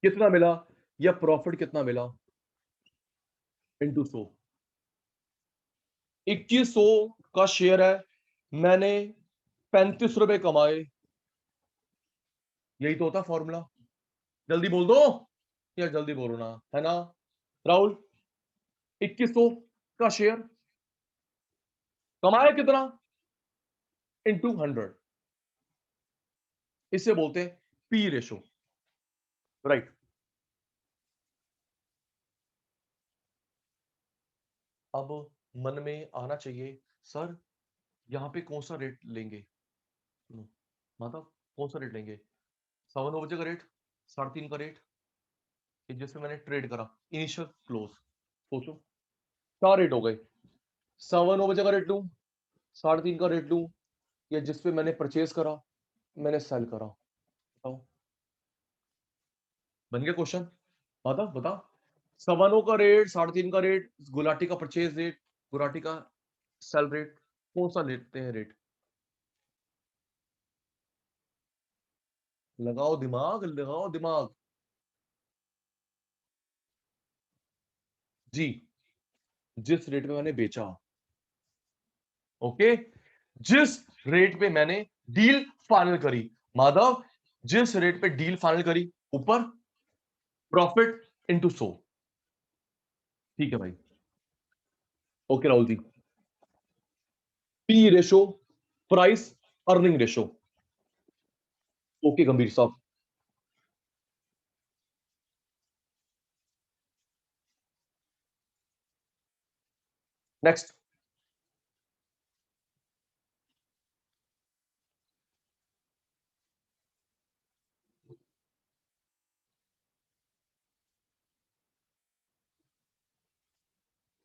कितना मिला या प्रॉफिट कितना मिला इनटू 100। 2100 का शेयर है, मैंने 35 रुपए कमाए, यही तो होता फॉर्मूला। जल्दी बोल दो या जल्दी बोलो ना, है ना राहुल। 2100 का शेयर कमाया कितना इनटू 100, इसे बोलते हैं पी रेशो, राइट। अब मन में आना चाहिए सर यहां पे कौन सा रेट लेंगे, मतलब कौन सा रेट लेंगे, 7 का रेट, 3.5 का रेट, जिसमें मैंने ट्रेड करा इनिशियल क्लोज। सोचो 4 रेट हो गए, 9 का रेट लूं, 3.5 का रेट लूं, या जिसपे मैंने परचेज करा, मैंने सेल करा, बताओ बन गया क्वेश्चन। बता बता, 9 का रेट, 3.5 का रेट, गुलाटी का परचेज रेट, गुलाटी का सेल रेट, कौन सा लेते हैं रेट, लगाओ दिमाग, लगाओ दिमाग। जी, जिस रेट पे मैंने बेचा, ओके, जिस रेट पे मैंने डील फाइनल करी, माधव जिस रेट पे डील फाइनल करी, ऊपर प्रॉफिट इनटू 100। ठीक है भाई, okay Rahul ji, P ratio, price earning ratio, okay Gambhir साहब। Next,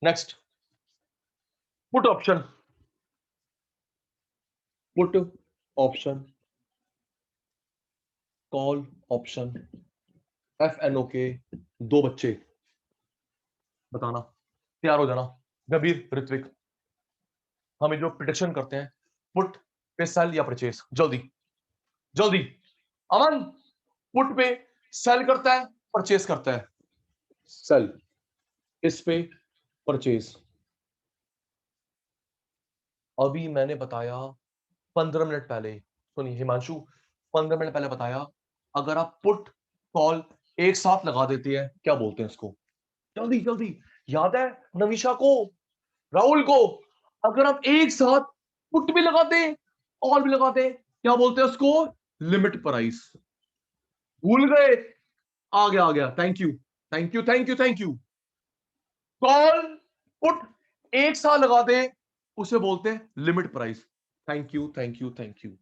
next, put option, put option, call option, FNO के 2 बच्चे, बताना, तैयार हो जाना, गंभीर ऋत्विक, हमें जो प्रिडिक्शन करते हैं पुट पे सेल या परचेज, जल्दी जल्दी। अमन, पुट पे सेल करता है, परचेज करता है, सेल, इस पे परचेज। अभी मैंने बताया 15 मिनट पहले, सुनिए हिमांशु, 15 मिनट पहले बताया, अगर आप पुट कॉल एक साथ लगा देते हैं क्या बोलते हैं इसको, जल्दी जल्दी, याद है नविशा को, राहुल को, अगर आप एक साथ पुट भी लगाते हैं कॉल भी लगाते हैं क्या बोलते हैं उसको, लिमिट प्राइस। भूल गए, आ गया, thank you thank you thank you thank you. Call put एक साथ लगा दे उसे बोलते हैं limit price. Thank you thank you thank you,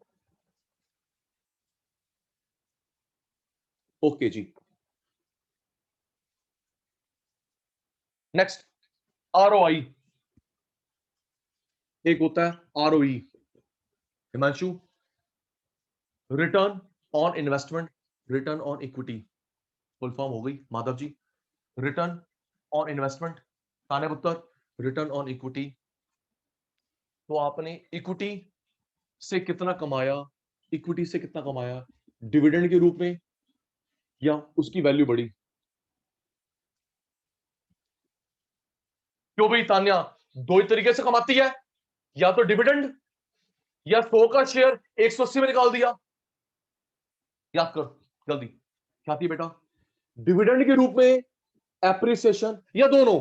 okay ji. Next, ROI, एक होता है ROE, Himanshu, return on investment, return on equity, full form हो गई Madhav ji, return on investment, ताने पुत्र रिटर्न ऑन इक्विटी। तो आपने इक्विटी से कितना कमाया, इक्विटी से कितना कमाया, डिविडेंड के रूप में या उसकी वैल्यू बढ़ी, क्यों भाई तान्या, दो ही तरीके से कमाती है, या तो डिविडेंड या 100 का शेयर 180 में निकाल दिया, याद कर जल्दी, क्या थी बेटा, डिविडेंड के रूप में, एप्रिसिएशन, या दोनों,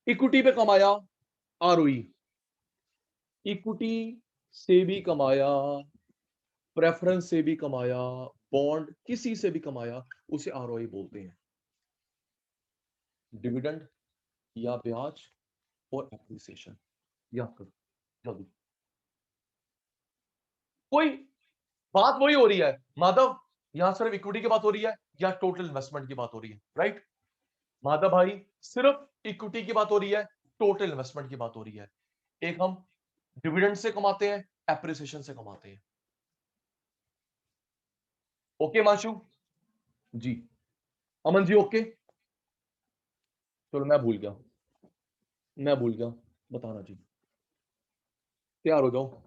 इक्विटी पे कमाया ROE, इक्विटी से भी कमाया, प्रेफरेंस से भी कमाया, बॉन्ड किसी से भी कमाया, उसे ROI बोलते हैं। डिविडेंड या ब्याज और एप्रिसिएशन। याद करो जल्दी। कोई बात वही हो रही है माधव, यहां सिर्फ इक्विटी की बात हो रही है या टोटल इन्वेस्टमेंट की बात हो रही है? राइट माधव भाई, सिर्फ इक्विटी की बात हो रही है, टोटल इन्वेस्टमेंट की बात हो रही है। एक हम डिविडेंड से कमाते हैं, एप्रिसिएशन से कमाते हैं। ओके माशु जी, अमन जी ओके। चलो मैं भूल गया बताना जी, तैयार हो जाओ।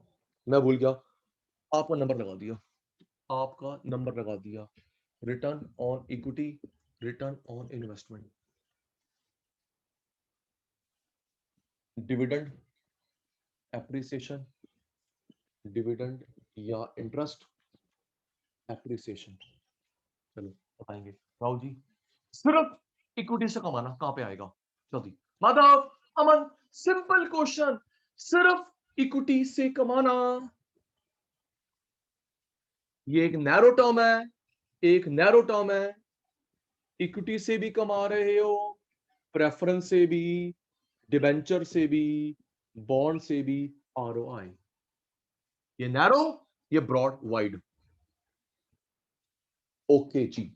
मैं भूल गया, आपका नंबर लगा दिया, आपका नंबर लगा दिया। Return on equity, return on investment, dividend, appreciation, dividend या इंटरेस्ट, एप्रिसिएशन। चलो बताएंगे राहुल जी, सिर्फ इक्विटी से कमाना कहां पे आएगा? जल्दी माधव, अमन, सिंपल क्वेश्चन, सिर्फ इक्विटी से कमाना। ये एक नैरो टर्म है, एक नैरो टर्म है। इक्विटी से भी कमा रहे हो, प्रेफरेंस से भी, डिबेंचर से भी, बॉन्ड से भी, आरओआई। ये नैरो, ये ब्रॉड, वाइड। ओके जी,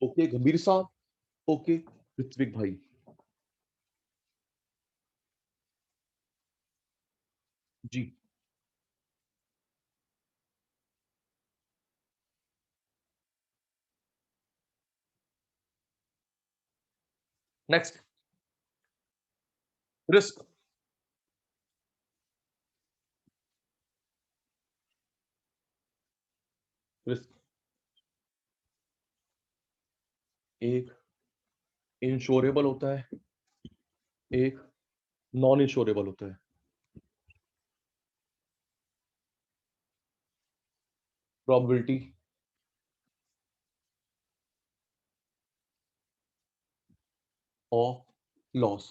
ओके गंभीर साहब, ओके ऋत्विक भाई। जी नेक्स्ट, रिस्क। रिस्क एक इंश्योरेबल होता है, एक नॉन इंश्योरेबल होता है। प्रोबेबिलिटी ऑफ लॉस,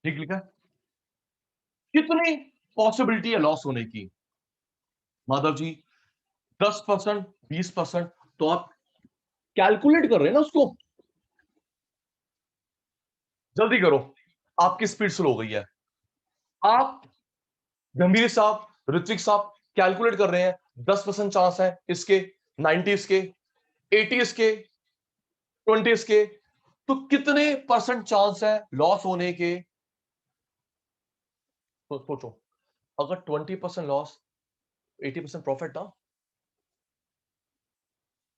ठीक लिखा है? कितनी पॉसिबिलिटी है लॉस होने की माधव जी? 10%, 20%, तो आप कैलकुलेट कर रहे हैं ना उसको। जल्दी करो, आपकी स्पीड स्लो हो गई है। आप गंभीर साहब, ऋत्विक साहब कैलकुलेट कर रहे हैं, 10% चांस है इसके, 90 इसके, 80 इसके, 20 इसके, तो कितने परसेंट चांस है लॉस होने के? तो सोचो, अगर 20% लॉस, 80% प्रॉफिट ना।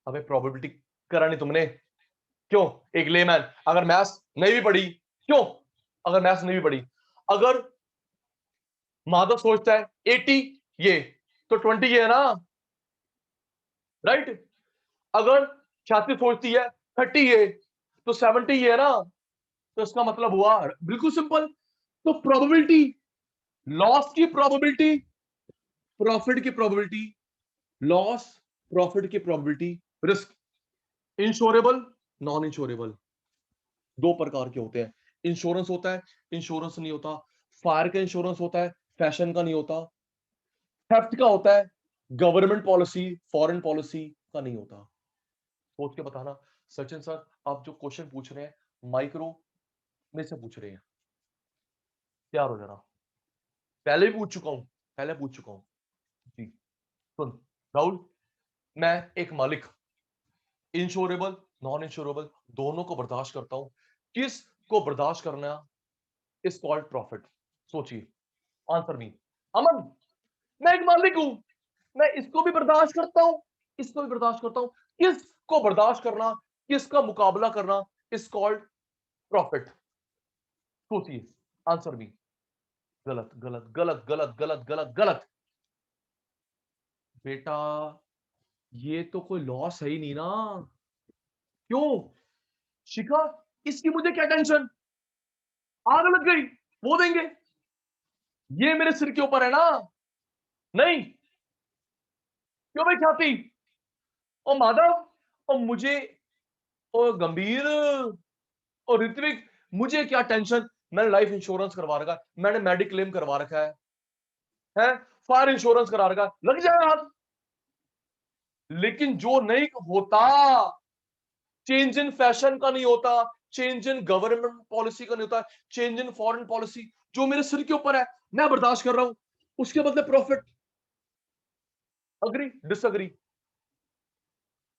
हमें प्रोबेबिलिटी करानी तुमने, क्यों? एक लेमैन अगर मैथ्स नहीं भी पढ़ी, क्यों? अगर मैथ्स नहीं भी पढ़ी, अगर माधव सोचता है 80 ये, तो 20 ये है ना, राइट? अगर ख्याति सोचती है 30 ये, तो 70 ये है ना। तो इसका मतलब हुआ बिल्कुल सिंपल, तो प्रोबेबिलिटी, लॉस की प्रोबेबिलिटी, प्रॉफिट की प्रोबेबिलिटी, लॉस, प्रॉफिट की probability, risk. Insurable, non insurable, दो प्रकार के होते हैं। इंश्योरेंस होता है, इंश्योरेंस नहीं होता। फायर का इंश्योरेंस होता है, फैशन का नहीं होता। थेफ्ट का होता है, गवर्नमेंट पॉलिसी, फॉरेन पॉलिसी का नहीं होता। सोच के बताना। सचिन सर, आप जो क्वेश्चन पूछ रहे हैं माइक्रो में से पूछ रहे हैं, तैयार हो जाना। पहले भी पूछ चुका हूं, पहले पूछ चुका हूं जी। सुन राहुल, मैं एक मालिक, इंश्योरेबल, नॉन इंश्योरेबल दोनों को बर्दाश्त करता हूं। किस को बर्दाश्त करना इज कॉल्ड प्रॉफिट? सोचिए, आंसर मी। अमन, मैं एक मालिक हूं, मैं इसको भी बर्दाश्त करता हूं, इसको भी बर्दाश्त करता हूं। किस को बर्दाश्त करना, किसका मुकाबला करना इज कॉल्ड प्रॉफिट? सोचिए, आंसर मी। गलत गलत गलत गलत गलत गलत गलत बेटा, ये तो कोई लॉस है ही नहीं ना। क्यों शिखा, इसकी मुझे क्या टेंशन? आग लग गई, वो देंगे, ये मेरे सिर के ऊपर है ना। नहीं, क्यों भाई ख्याति, ओ माधव, ओ मुझे, ओ गंभीर, ओ ऋत्विक, मुझे क्या टेंशन? मैंने लाइफ इंश्योरेंस करवा रखा है, मैंने मेडिक्लेम करवा रखा है फायर इंश्योरेंस करा रखा है, लग जाएगा हाथ। लेकिन जो नहीं होता, चेंज इन फैशन का नहीं होता, चेंज इन गवर्नमेंट पॉलिसी का नहीं होता, चेंज इन फॉरेन पॉलिसी, जो मेरे सिर के ऊपर है मैं बर्दाश्त कर रहा हूं, उसके बदले profit. Agree disagree?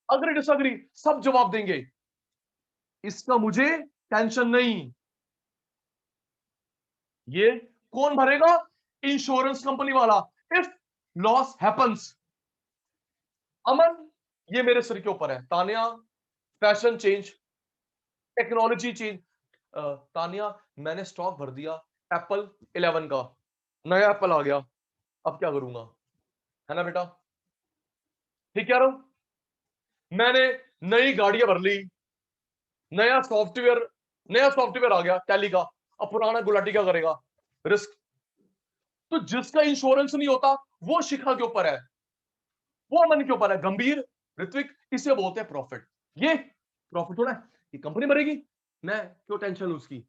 Agree disagree? सब जवाब देंगे, इसका मुझे टेंशन नहीं। ये कौन भरेगा? इंश्योरेंस कंपनी वाला। इफ लॉस हैपन्स, अमन, ये मेरे सिर के ऊपर है। Tania, fashion change, technology change. Tania, मैंने स्टॉक भर दिया एप्पल 11 का, नया एप्पल आ गया, अब क्या करूंगा? है ना बेटा? ठीक कह रहा हूं? मैंने नई गाड़ियां भर ली, नया सॉफ्टवेयर आ गया टैली का, अब पुराना गुलाटी क्या करेगा? रिस्क। तो जिसका इंश्योरेंस नहीं होता वो शिखा के ऊपर है, वो अमन के ऊपर है। गंभीर, ऋत्विक, इसे बोलते हैं प्रॉफिट। ये प्रॉफिट होना है, ये कंपनी मरेगी, मैं क्यों टेंशन लूं उसकी?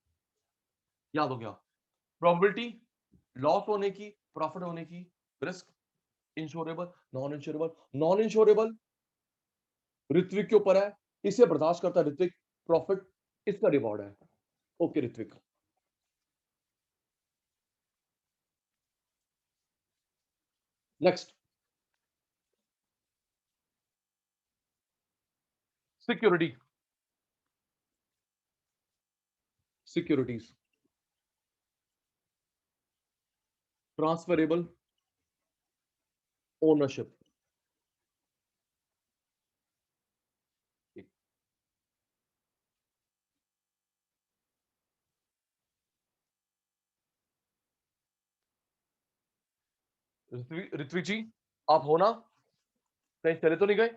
याद हो गया? प्रोबेबिलिटी लॉस होने की, प्रॉफिट होने की, risk, insurable, non insurable. Non insurable Ritvik के ऊपर है, इसे बर्दाश्त करता है ऋत्विक, प्रॉफिट इसका रिवॉर्ड है। Okay Ritvik. Next, security, securities, transferable ownership. Ritvik ji, आप हो ना? कहीं चले तो नहीं गए?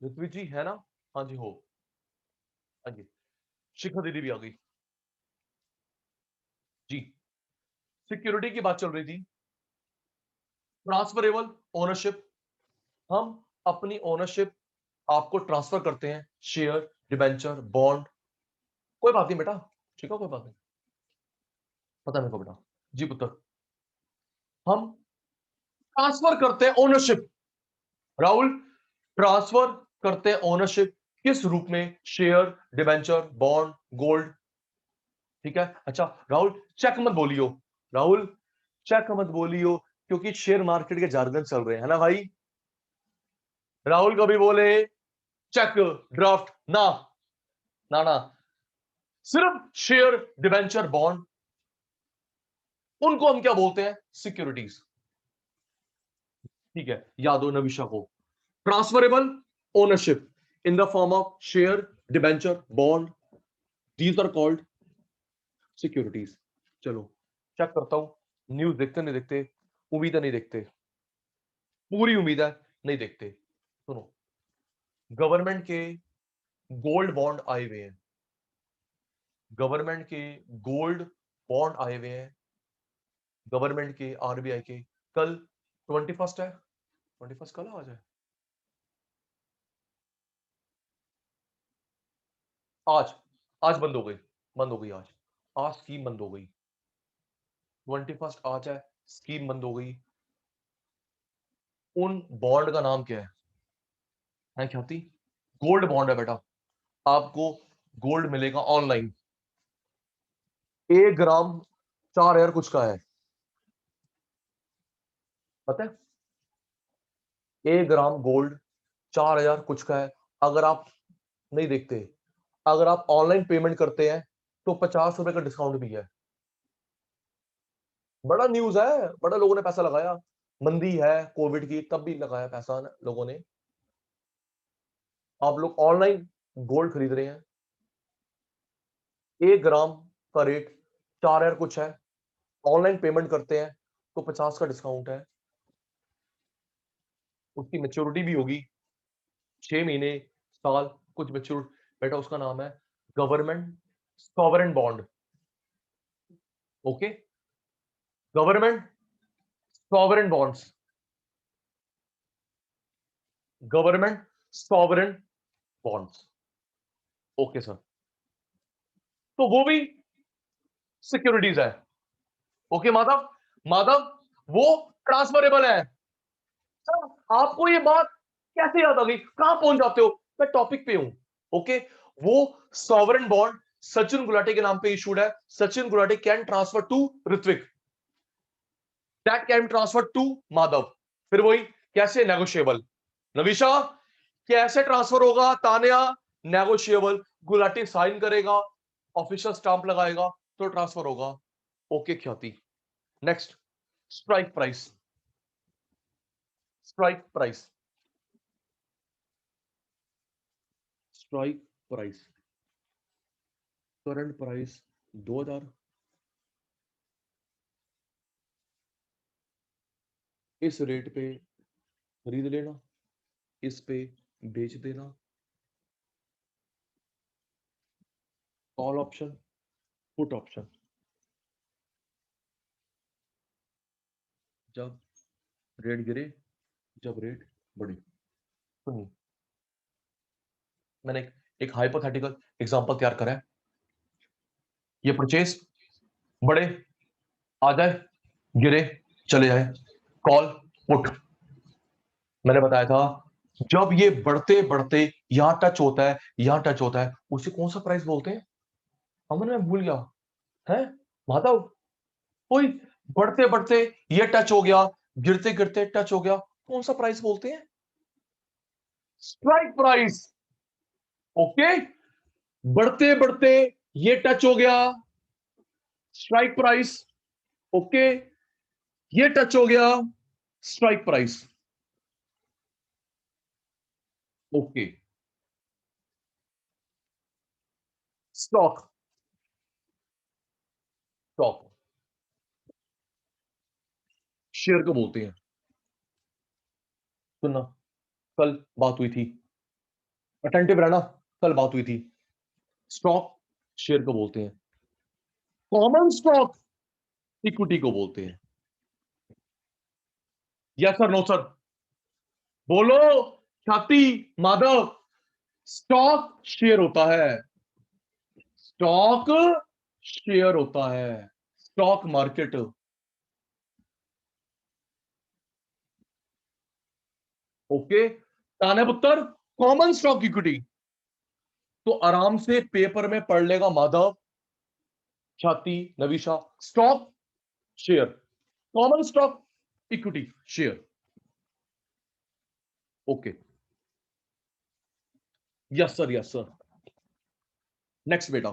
ऋत्विक जी है ना? हाँ जी हो। हाँ जी, शिखा दीदी भी आ गई जी। सिक्योरिटी की बात चल रही थी, ट्रांसफरेबल ओनरशिप। हम अपनी ओनरशिप आपको ट्रांसफर करते हैं, शेयर, डिबेंचर, बॉन्ड। कोई बात नहीं बेटा, ठीक है, कोई बात नहीं, पता है मेरे को बेटा। जी पुत्र, हम ट्रांसफर करते हैं ओनरशिप। राहुल, ट्रांसफर करते हैं ओनरशिप किस रूप में? Share, debenture, bond, gold. ठीक है, अच्छा राहुल चेक मत बोलियो, राहुल चेक मत बोलियो, क्योंकि शेयर मार्केट के जार्गन चल रहे हैं, है ना भाई? राहुल कभी बोले चेक, ड्राफ्ट ना, ना ना, सिर्फ शेयर, डिबेंचर, बॉन्ड, उनको हम क्या बोलते हैं? सिक्योरिटीज। ठीक है, याद हो नविशा को, transferable ownership in the form of share, debenture, bond, these are called securities. चलो चेक करता हूं, न्यूज देखते नहीं देखते? उम्मीद है नहीं देखते, पूरी उम्मीद है नहीं देखते। सुनो, गवर्नमेंट के गोल्ड बॉन्ड आए हुए हैं, गवर्नमेंट के गोल्ड बॉन्ड आए हुए हैं, गवर्नमेंट के, आरबीआई के। कल 21 है, 21 कल आज है, आज, आज बंद हो गई, बंद हो गई आज स्कीम बंद हो गई। 21 आज है, स्कीम बंद हो गई। उन बॉन्ड का नाम क्या है ख्याति? गोल्ड बॉन्ड है बेटा, आपको गोल्ड मिलेगा ऑनलाइन। 1 ग्राम 4,000 कुछ का है, पता है? 1 ग्राम गोल्ड 4,000 कुछ का है। अगर आप नहीं देखते, अगर आप ऑनलाइन पेमेंट करते हैं तो 50 रुपए का डिस्काउंट भी है। बड़ा न्यूज है, बड़ा लोगों ने पैसा लगाया, मंदी है कोविड की, तब भी लगाया पैसा लोगों ने। आप लोग ऑनलाइन गोल्ड खरीद रहे हैं, 1 ग्राम का रेट 4,000 कुछ है, ऑनलाइन पेमेंट करते हैं तो 50 का डिस्काउंट है। उसकी मेच्योरिटी भी होगी 6 महीने, साल, कुछ मेच्योर। बेटा उसका नाम है government sovereign bond. Okay, government sovereign bonds, government sovereign bonds. Okay sir, तो वो भी सिक्योरिटीज है। ओके माधव, माधव वो ट्रांसफरेबल है। सर आपको ये बात कैसे याद आ गई, कहां पहुंच जाते हो? मैं टॉपिक पे हूं। ओके, वो सॉवरेन बॉन्ड सचिन गुलाटी के नाम पे इशूड है। Sachin Gulati can transfer to Ritvik, that can transfer to Madhav. फिर वही कैसे, नेगोशिएबल। नविशा कैसे ट्रांसफर होगा? तान्या नेगोशिएबल, गुलाटी साइन करेगा, ऑफिशियल स्टांप लगाएगा तो ट्रांसफर होगा। Okay Khyati. Next, strike price. Strike price, strike price, current price 2000, इस रेट पे खरीद लेना, इस पे बेच देना। Call option, put option. जब रेट गिरे, जब रेट बढ़े। सुनिए, मैंने एक हाइपोथेटिकल एग्जांपल तैयार करा है। ये परचेज बढ़े, आ जाए, गिरे, चले जाए, कॉल पुट। मैंने बताया था जब ये बढ़ते बढ़ते यहां टच होता है, यहां टच होता है, उसे कौन सा प्राइस बोलते हैं? अमन मैं भूल गया है, माधव कोई, बढ़ते बढ़ते ये टच हो गया, गिरते गिरते टच हो गया, कौन सा प्राइस बोलते हैं? Strike price. ओके, बढ़ते बढ़ते ये टच हो गया, स्ट्राइक प्राइस। ओके, ये टच हो गया, strike price. Okay, stock, stock share को बोलते हैं। सुनना, कल बात हुई थी, अटेंटिव रहना, कल बात हुई थी। स्टॉक शेयर को बोलते हैं, कॉमन स्टॉक इक्विटी को बोलते हैं। यस सर, नो सर, बोलो ख्याति, माधव। स्टॉक शेयर होता है, स्टॉक शेयर होता है, स्टॉक मार्केट। ओके, ताने पुत्र, कॉमन स्टॉक इक्विटी तो आराम से पेपर में पढ़ लेगा Madhav, Khyati, Navisha. Stock share, common stock equity share. Okay, yes sir, yes sir. Next बेटा,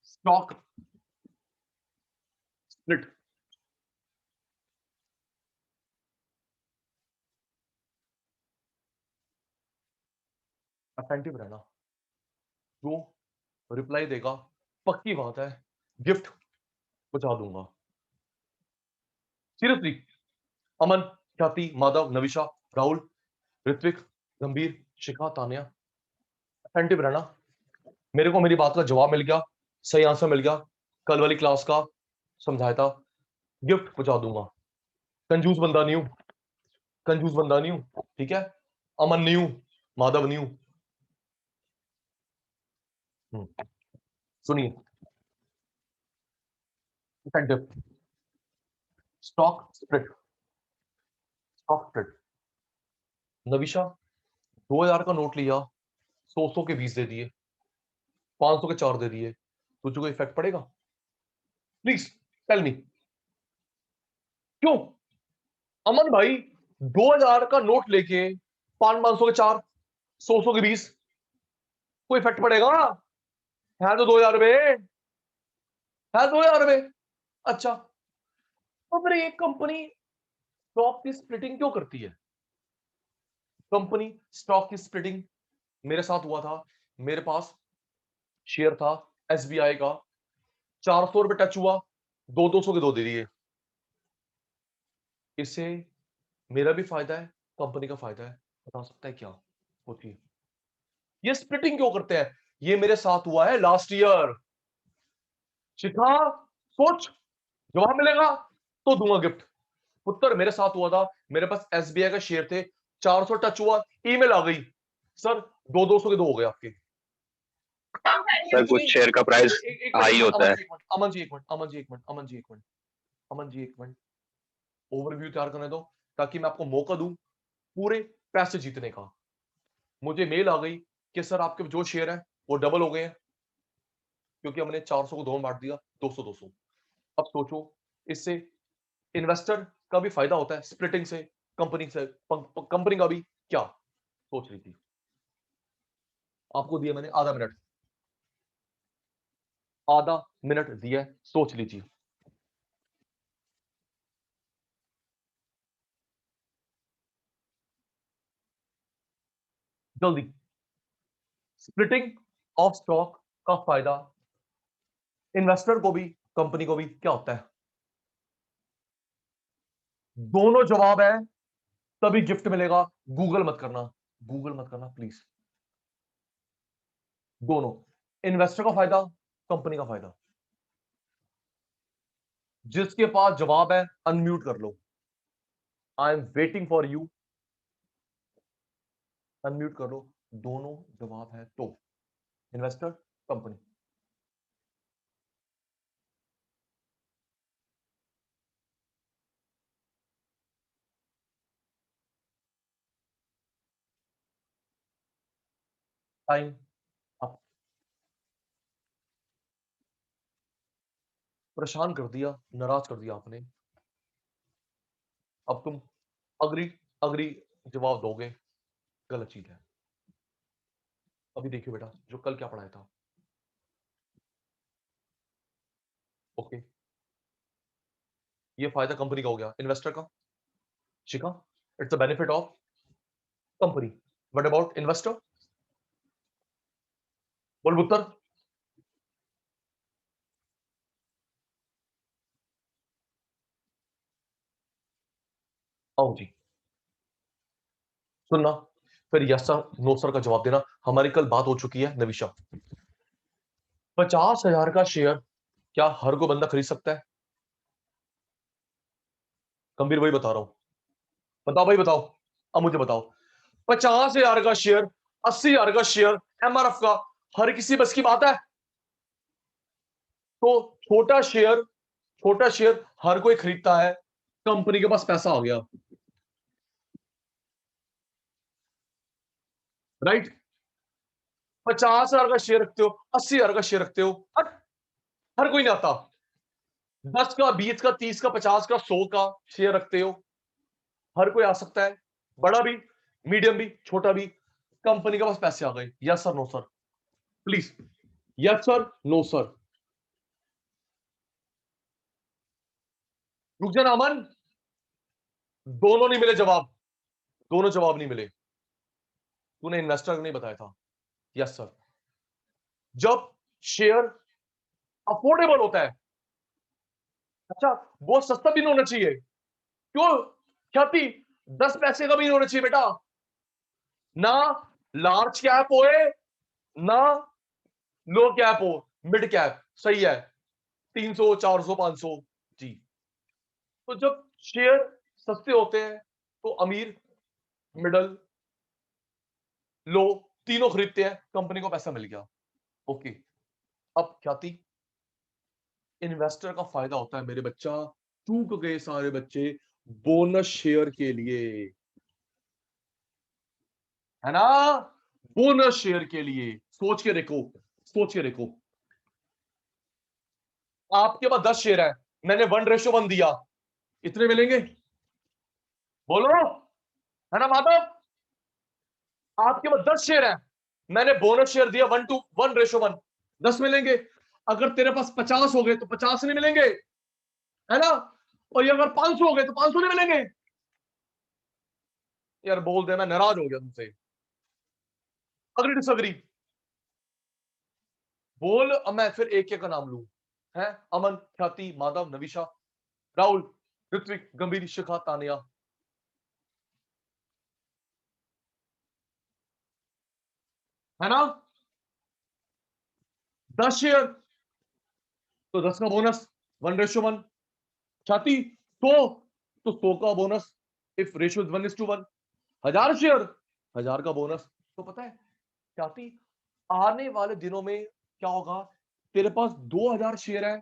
स्टॉक स्प्लिट। अटेंटिव रहना, जो रिप्लाई देगा पक्की बात है गिफ्ट पहुंचा दूंगा। सीरियसली, अमन, ख्याति, माधव, नविशा, राहुल, ऋत्विक, गंभीर, शिखा, तान्या, अटेंटिव रहना। मेरे को मेरी बात का जवाब मिल गया, सही आंसर मिल गया, कल वाली क्लास का समझाया था, गिफ्ट पहुंचा दूंगा। कंजूस बंदा नहीं हूं, कंजूस बंदा नहीं हूं, ठीक है? अमन नहीं हूं, माधव नहीं हूं। सुनिए, attentive, stock split, stock split. Navisha 2000 का नोट लिया, 100 के 20 दे दिए, 500 के 4 दे दिए, तुझे कोई इफेक्ट पड़ेगा? प्लीज टेल मी, क्यों? अमन भाई 2000 का नोट लेके 500 के 4, 100 के 20, कोई इफेक्ट पड़ेगा? है तो 2000 रुपए, है 2000 रुपए। अच्छा, तो फिर एक कंपनी स्टॉक की स्प्लिटिंग क्यों करती है? कंपनी स्टॉक की स्प्लिटिंग मेरे साथ हुआ था। मेरे पास शेयर था एसबीआई का, 400 रुपए टच हुआ, 200 के 2 दे दिए। इससे मेरा भी फायदा है, कंपनी का फायदा है। बता सकता है क्या होती है? ये स्प्लिटिंग क्यों करते हैं? ये मेरे साथ हुआ है लास्ट ईयर। शिखा सोच, जवाब मिलेगा तो दूंगा गिफ्ट। पुत्र मेरे साथ हुआ था, मेरे पास एसबीआई का शेयर थे, 400 टच हुआ, ईमेल आ गई, सर 200 के 2 हो गए आपके। सर कुछ शेयर का प्राइस एक हाई मिनट होता है। अमन जी, एक मिनट अमन जी, एक मिनट अमन जी, एक मिनट अमन जी, एक मिनट ओवरव्यू तैयार करने दो, ताकि मैं आपको मौका दूं पूरे पैसे जीतने का। मुझे मेल आ गई कि सर आपके जो शेयर है वो डबल हो गए हैं, क्योंकि हमने 400 को 2 में बांट दिया, 200 200। अब सोचो, इससे इन्वेस्टर का भी फायदा होता है, स्प्लिटिंग से, कंपनी का भी। क्या सोच रही थी? आपको दिया मैंने आधा मिनट, आधा मिनट दिया है, सोच लीजिए। जल्दी। स्प्लिटिंग ऑफ स्टॉक का फायदा इन्वेस्टर को भी, कंपनी को भी क्या होता है? दोनों जवाब है तभी गिफ्ट मिलेगा। गूगल मत करना, गूगल मत करना प्लीज। दोनों, इन्वेस्टर का फायदा, कंपनी का फायदा। जिसके पास जवाब है अनम्यूट कर लो। I am waiting for you, unmute कर लो। दोनों जवाब है तो इन्वेस्टर, कंपनी। Time up. परेशान कर दिया, नाराज कर दिया आपने। अब तुम अग्री अग्री जवाब दोगे, गलत चीज है। अभी देखिए बेटा, जो कल क्या पढ़ाया था। ओके, ये फायदा कंपनी का हो गया, इन्वेस्टर का Shikha, it's a benefit of company. What about investor? बोल उत्तर। आओ जी, सुनना, फिर यस सर नो सर का जवाब देना। हमारी कल बात हो चुकी है नविशा। 50,000 का शेयर क्या हर को बंदा खरीद सकता है? गंभीर भाई बता रहा हूं, बताओ भाई बताओ। अब मुझे बताओ, 50,000 का शेयर, 80,000 का शेयर एमआरएफ का, हर किसी बस की बात है? तो छोटा शेयर, छोटा शेयर हर कोई खरीदता है, कंपनी के पास पैसा आ गया, राइट? 50,000 का शेयर रखते हो, 80,000 का शेयर रखते हो, हर कोई नहीं आता। 10 का, 20 का, 30 का, 50 का, 100 का शेयर रखते हो, हर कोई आ सकता है, बड़ा भी, मीडियम भी, छोटा भी। कंपनी के पास पैसे आ गए, yes sir no sir, please, yes sir no sir. रुक जाना अमन, दोनों नहीं मिले जवाब, दोनों जवाब नहीं मिले। तूने इन्वेस्टर को नहीं बताया था, यस सर। जब शेयर अफोर्डेबल होता है, अच्छा, वो सस्ता भी नहीं होना चाहिए। क्यों ख्याति? 10 पैसे का भी नहीं होना चाहिए बेटा। ना लार्ज कैप होए, ना लो कैप हो, मिड कैप सही है, 300 400 500 जी। तो जब शेयर सस्ते होते हैं तो अमीर, मिडल, लो, तीनों खरीदते हैं, कंपनी को पैसा मिल गया। ओके, अब ख्याति, इन्वेस्टर का फायदा होता है मेरे बच्चा, चूक गए सारे बच्चे, बोनस शेयर के लिए, है ना? बोनस शेयर के लिए सोच के देखो, सोच के देखो। आपके पास 10 शेयर है, मैंने 1:1 दिया, इतने मिलेंगे? बोलो, है ना माधव? आपके पास 10 शेयर है, मैंने बोनस शेयर दिया 1:1, 10 मिलेंगे। अगर तेरे पास 50 हो गए तो 50 नहीं मिलेंगे, है ना? और ये अगर 500 हो गए तो 500 नहीं मिलेंगे। यार बोल दे, मैं नाराज हो गया तुमसे। Agree disagree? बोल, अब मैं फिर एक एक का नाम लूं, है? अमन, ख्याति, माधव, नविशा, राहुल, ऋत्विक, गंभीर, शिखा, तानिया, है ना? 10 शेयर, तो 10 का बोनस 1:1। छाती 100 का bonus if ratio is 1:1। 1000 share 1000 का बोनस। तो पता है छाती आने वाले दिनों में क्या होगा, तेरे पास 2000 शेयर है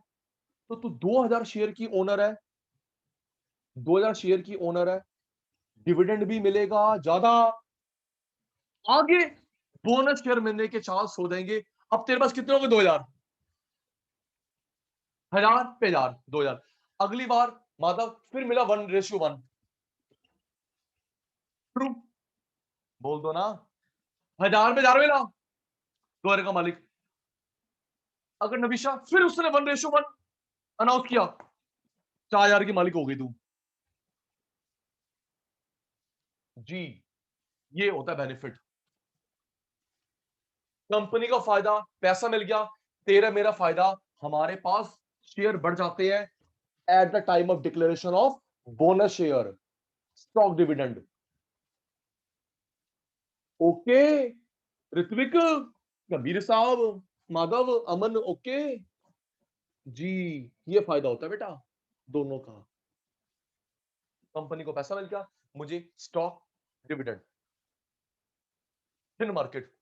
तो तू 2000 शेयर की ओनर है, 2000 शेयर की ओनर है, डिविडेंड भी मिलेगा ज्यादा, आगे बोनस शेयर मिलने के चांस हो जाएंगे। अब तेरे पास कितने होंगे? 2000, 1000 पे 1000, 2000। अगली बार माधव फिर मिला 1:1। ट्रू, बोल दो ना, 1000 पे 1000 मिला, 2000 का मालिक। अगर नविशा फिर उसने 1:1 अनाउंस किया, 4000 की मालिक हो गई तू। जी, ये होता है बेनिफिट। कंपनी का फायदा, पैसा मिल गया, तेरा मेरा फायदा, हमारे पास शेयर बढ़ जाते हैं at the time of declaration of bonus share, stock dividend. Okay Ritvik, Kabir साहब, माधव, अमन, ओके जी, ये फायदा होता है बेटा दोनों का। कंपनी को पैसा मिल गया, मुझे स्टॉक डिविडेंड। फिन मार्केट,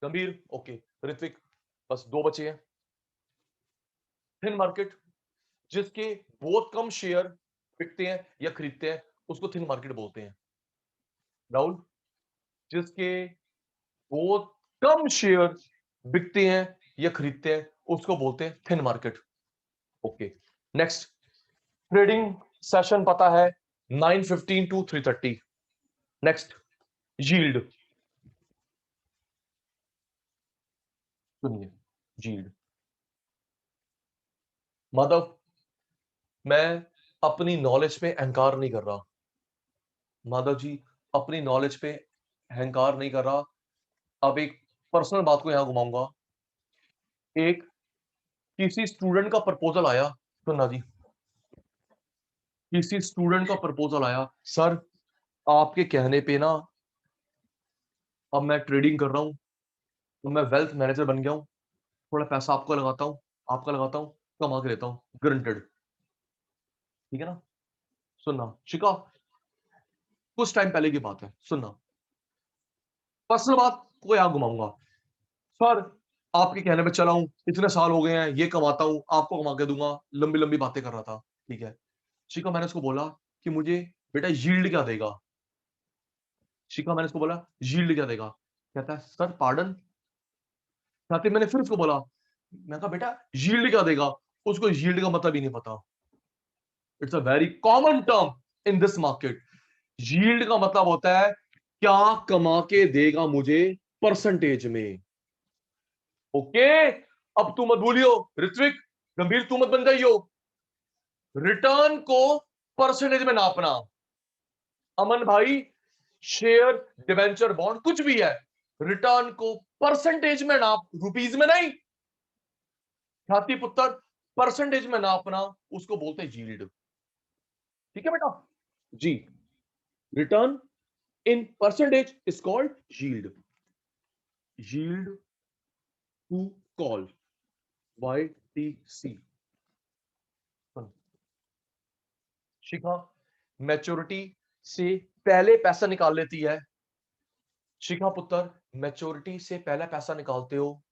गंभीर, ओके ऋत्विक, बस 2 बचे हैं। फिन मार्केट, जिसके बहुत कम शेयर बिकते हैं या खरीदते हैं उसको थिन मार्केट बोलते हैं। राहुल, जिसके बहुत कम शेयर बिकते हैं या खरीदते हैं उसको बोलते हैं thin market. Okay next, trading session पता है 9:15 टू 3:30। नेक्स्ट, यील्ड, सुनिए, यील्ड। माधव, मैं अपनी नॉलेज पे अहंकार नहीं कर रहा। माधव जी, अपनी नॉलेज पे अहंकार नहीं कर रहा। अब एक पर्सनल बात को यहां घुमाऊंगा। एक किसी स्टूडेंट का प्रपोजल आया, सुनना जी, किसी स्टूडेंट का प्रपोजल आया, सर आपके कहने पे ना अब मैं ट्रेडिंग कर रहा हूं, तो मैं वेल्थ मैनेजर बन गया हूं, थोड़ा पैसा आपका लगाता हूं, आपका लगाता हूं, कमा के लेता हूं, ग्रंटेड। ठीक है ना? सुनना शिका, कुछ टाइम पहले की बात है, सुनना, पर्सनल बात को यहां घुमाऊंगा। सर आपके कहने पे चला हूं, इतने साल हो गए हैं, ये कमाता हूं, आपको कमा के दूंगा, लंबी लंबी बातें कर रहा था। ठीक है शिका, मैंने उसको बोला कि मुझे बेटा यील्ड क्या देगा। शिका, मैंने उसको बोला यील्ड क्या देगा, कहता है सर पार्डन। साथ ही मैंने फिर उसको बोला, मैं कहा बेटा यील्ड क्या देगा, उसको यील्ड का मतलब ही नहीं पता। It's a very common term in this market. Yield का मतलब होता है क्या कमा के देगा मुझे परसेंटेज में। ओके, अब तू मत भूलियो ऋत्विक, गंभीर तू मत बन जाइयो, रिटर्न को परसेंटेज में नापना। अमन भाई, शेयर, डिवेंचर, बॉन्ड कुछ भी है, रिटर्न को परसेंटेज में नाप, रुपीज में नहीं। छाती पुत्र, परसेंटेज में नापना उसको बोलते हैं यील्ड। ठीक है बेटा जी, return in percentage is called yield. Yield to call, YTC। Shikha, maturity से पहले पैसा निकाल लेती है। शिखा पुत्र, मैच्योरिटी से पहले पैसा निकालते हो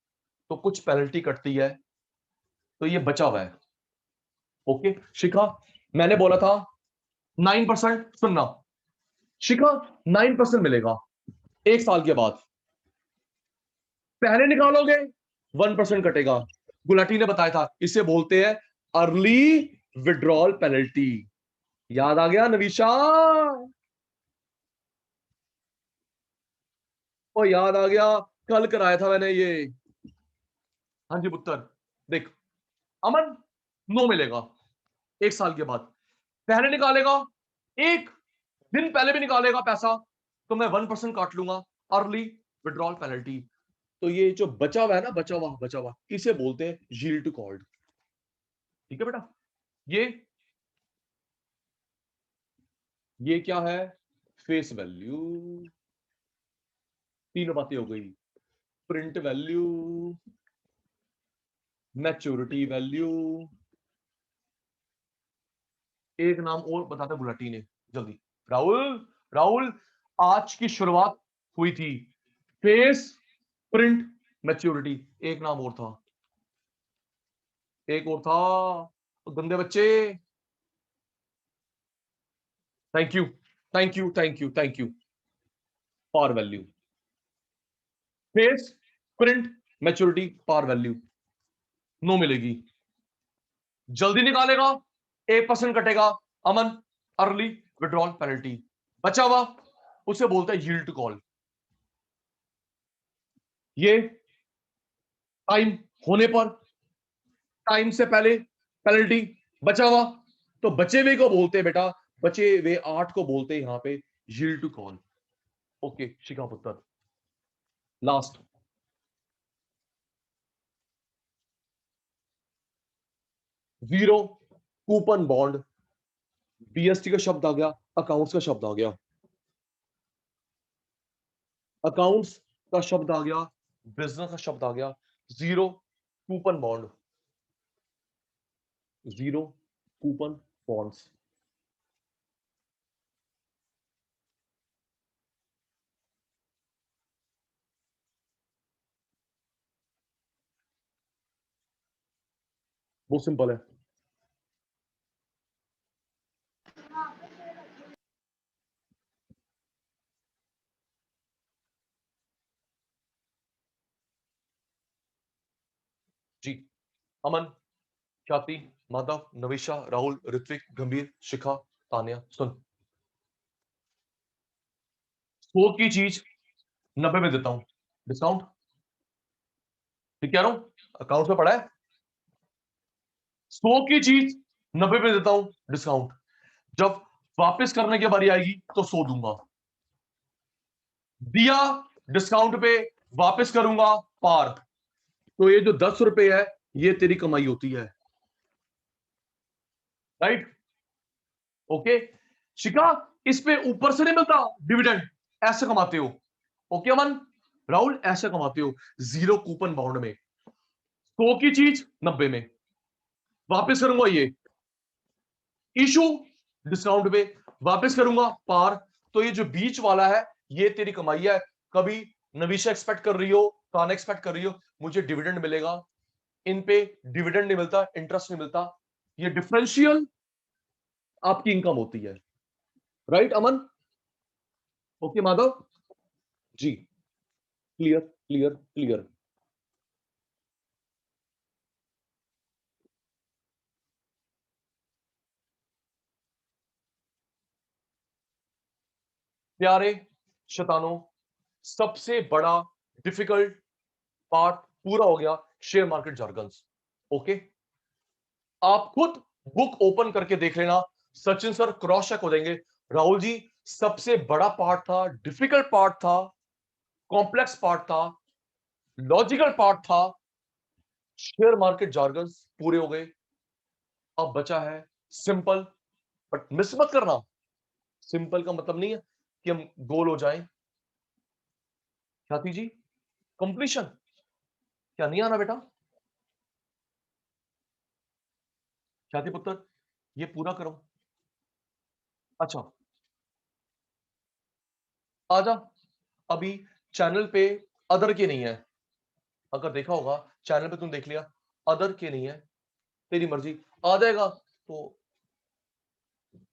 तो कुछ पेनल्टी कटती है, तो ये बचा हुआ है। ओके शिखा, मैंने बोला था 9%, सुनना शिखा, 9% मिलेगा 1 साल के बाद। पहले निकालोगे 1% कटेगा। गुलाटी ने बताया था, इसे बोलते हैं अर्ली विड्रॉल पेनल्टी। याद आ गया नवीशा? ओ याद आ गया, कल कराया था मैंने ये। हाँ जी पुत्र, देख अमन, 9 मिलेगा 1 साल के बाद। पहले निकालेगा, 1 दिन पहले भी निकालेगा पैसा, तो मैं 1% काट लूंगा, अर्ली विड्रॉल पेनल्टी। तो ये जो बचा हुआ है ना, बचा हुआ, इसे बोलते हैं यील्ड टू कॉल्ड। ठीक है बेटा, ये ये क्या है? फेस वैल्यू, तीन बातें हो गई, प्रिंट वैल्यू, मैच्योरिटी वैल्यू। एक नाम और बताता बुलेटिन ने जल्दी। राहुल, राहुल, आज की शुरुआत हुई थी फेस प्रिंट मैच्योरिटी, एक नाम और था, एक और था, गंदे बच्चे। Thank you, thank you, thank you, thank you. Par value, face print maturity par value no मिलेगी। जल्दी निकालेगा 1% कटेगा। Aman, early withdrawal penalty. बचा हुआ उसे बोलते हैं यील्ड टू कॉल। ये टाइम होने पर, टाइम से पहले पेनल्टी, बचा हुआ तो बचे हुए को बोलते हैं बेटा, बचे हुए 8 को बोलते हैं यहां पे यील्ड टू कॉल। ओके शिखा पुत्र, last. Zero coupon bond, BST का शब्द आ गया, अकाउंट्स का शब्द आ गया, अकाउंट्स का शब्द आ गया, बिजनेस का शब्द आ गया। Zero coupon bond, zero coupon bonds. बहुत सिंपल है। जी, अमन, ख्याति, माधव, नविशा, राहुल, ऋत्विक, गंभीर, शिखा, तान्या, सुन। 100 की चीज 90 में देता हूं डिस्काउंट। ठीक कह रहा हूं, अकाउंट में पड़ा है। 100 की चीज 90 में देता हूं डिस्काउंट। जब वापस करने की बारी आएगी तो 100 दूंगा। दिया डिस्काउंट पे, वापस करूंगा पार। तो ये जो 10 रुपए है ये तेरी कमाई होती है। Right, okay. शिखा, इस पे ऊपर से नहीं मिलता डिविडेंड, ऐसे कमाते हो। ओके अमन, राहुल, ऐसे कमाते हो जीरो कूपन बाउंड में। 100 की चीज 90 में, वापस करूंगा ये इशू डिस्काउंट पे, वापस करूंगा पार। तो ये जो बीच वाला है ये तेरी कमाई है। कभी नवीशा एक्सपेक्ट कर रही हो, कान एक्सपेक्ट कर रही हो मुझे डिविडेंड मिलेगा, इन पे डिविडेंड नहीं मिलता, इंटरेस्ट नहीं मिलता। ये डिफरेंशियल आपकी इनकम होती है। राइट अमन, okay Madhav ji, clear clear clear. प्यारे शतानों, सबसे बड़ा डिफिकल्ट पार्ट पूरा हो गया, शेयर मार्केट जार्गन्स। ओके, आप खुद बुक ओपन करके देख लेना, सचिन सर क्रॉस चेक हो जाएंगे। राहुल जी, सबसे बड़ा पार्ट था, डिफिकल्ट पार्ट था, कॉम्प्लेक्स पार्ट था, लॉजिकल पार्ट था, शेयर मार्केट जार्गन्स पूरे हो गए। अब बचा है सिंपल। बट मिस मत करना, सिंपल का मतलब नहीं है कि हम गोल हो जाएं। ख्याति जी, कंप्लीशन क्या नहीं आना बेटा? ख्याति पुत्र, ये पूरा करो। अच्छा, आजा। अभी चैनल पे अदर के नहीं है, अगर देखा होगा चैनल पे तुम देख लिया, अदर के नहीं है, तेरी मर्जी। आ जाएगा तो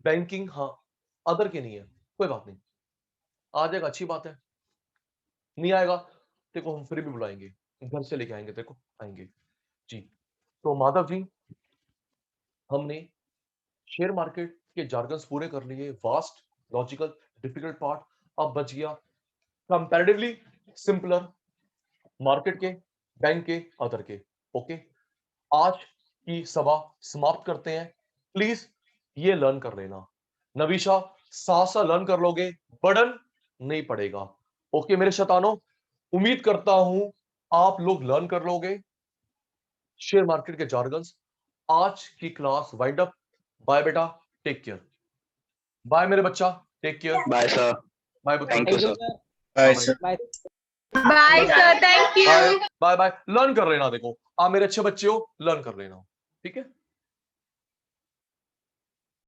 बैंकिंग, हाँ, अदर के नहीं है, कोई बात नहीं, आ जाएगा, अच्छी बात है। नहीं आएगा तेरे को हम फिर भी बुलाएंगे, घर से लेके आएंगे तेरे को, आएंगे जी। तो माधव जी, हमने शेयर मार्केट के जार्गन्स पूरे कर लिए, वास्ट, लॉजिकल, डिफिकल्ट पार्ट। अब बच गया कंपैरेटिवली सिंपलर, मार्केट के, बैंक के, अदर के। ओके, आज की सभा समाप्त करते हैं। प्लीज ये लर्न कर लेना, नवीशा, साथ साथ लर्न कर लोगे, बर्डन नहीं पड़ेगा। ओके मेरे शतानों, उम्मीद करता हूं आप लोग लर्न कर लोगे शेयर मार्केट के जार्गन्स। आज की क्लास वाइंड अप। बाय बेटा, टेक केयर। बाय मेरे बच्चा, take care. Bye sir, bye पुत्र, thank you thank you sir. Sir. Bye bye. Sir. Bye. Bye sir, thank you. Bye bye bye. Learn कर लेना, देखो आप मेरे अच्छे बच्चे हो, लर्न कर लेना, ठीक है।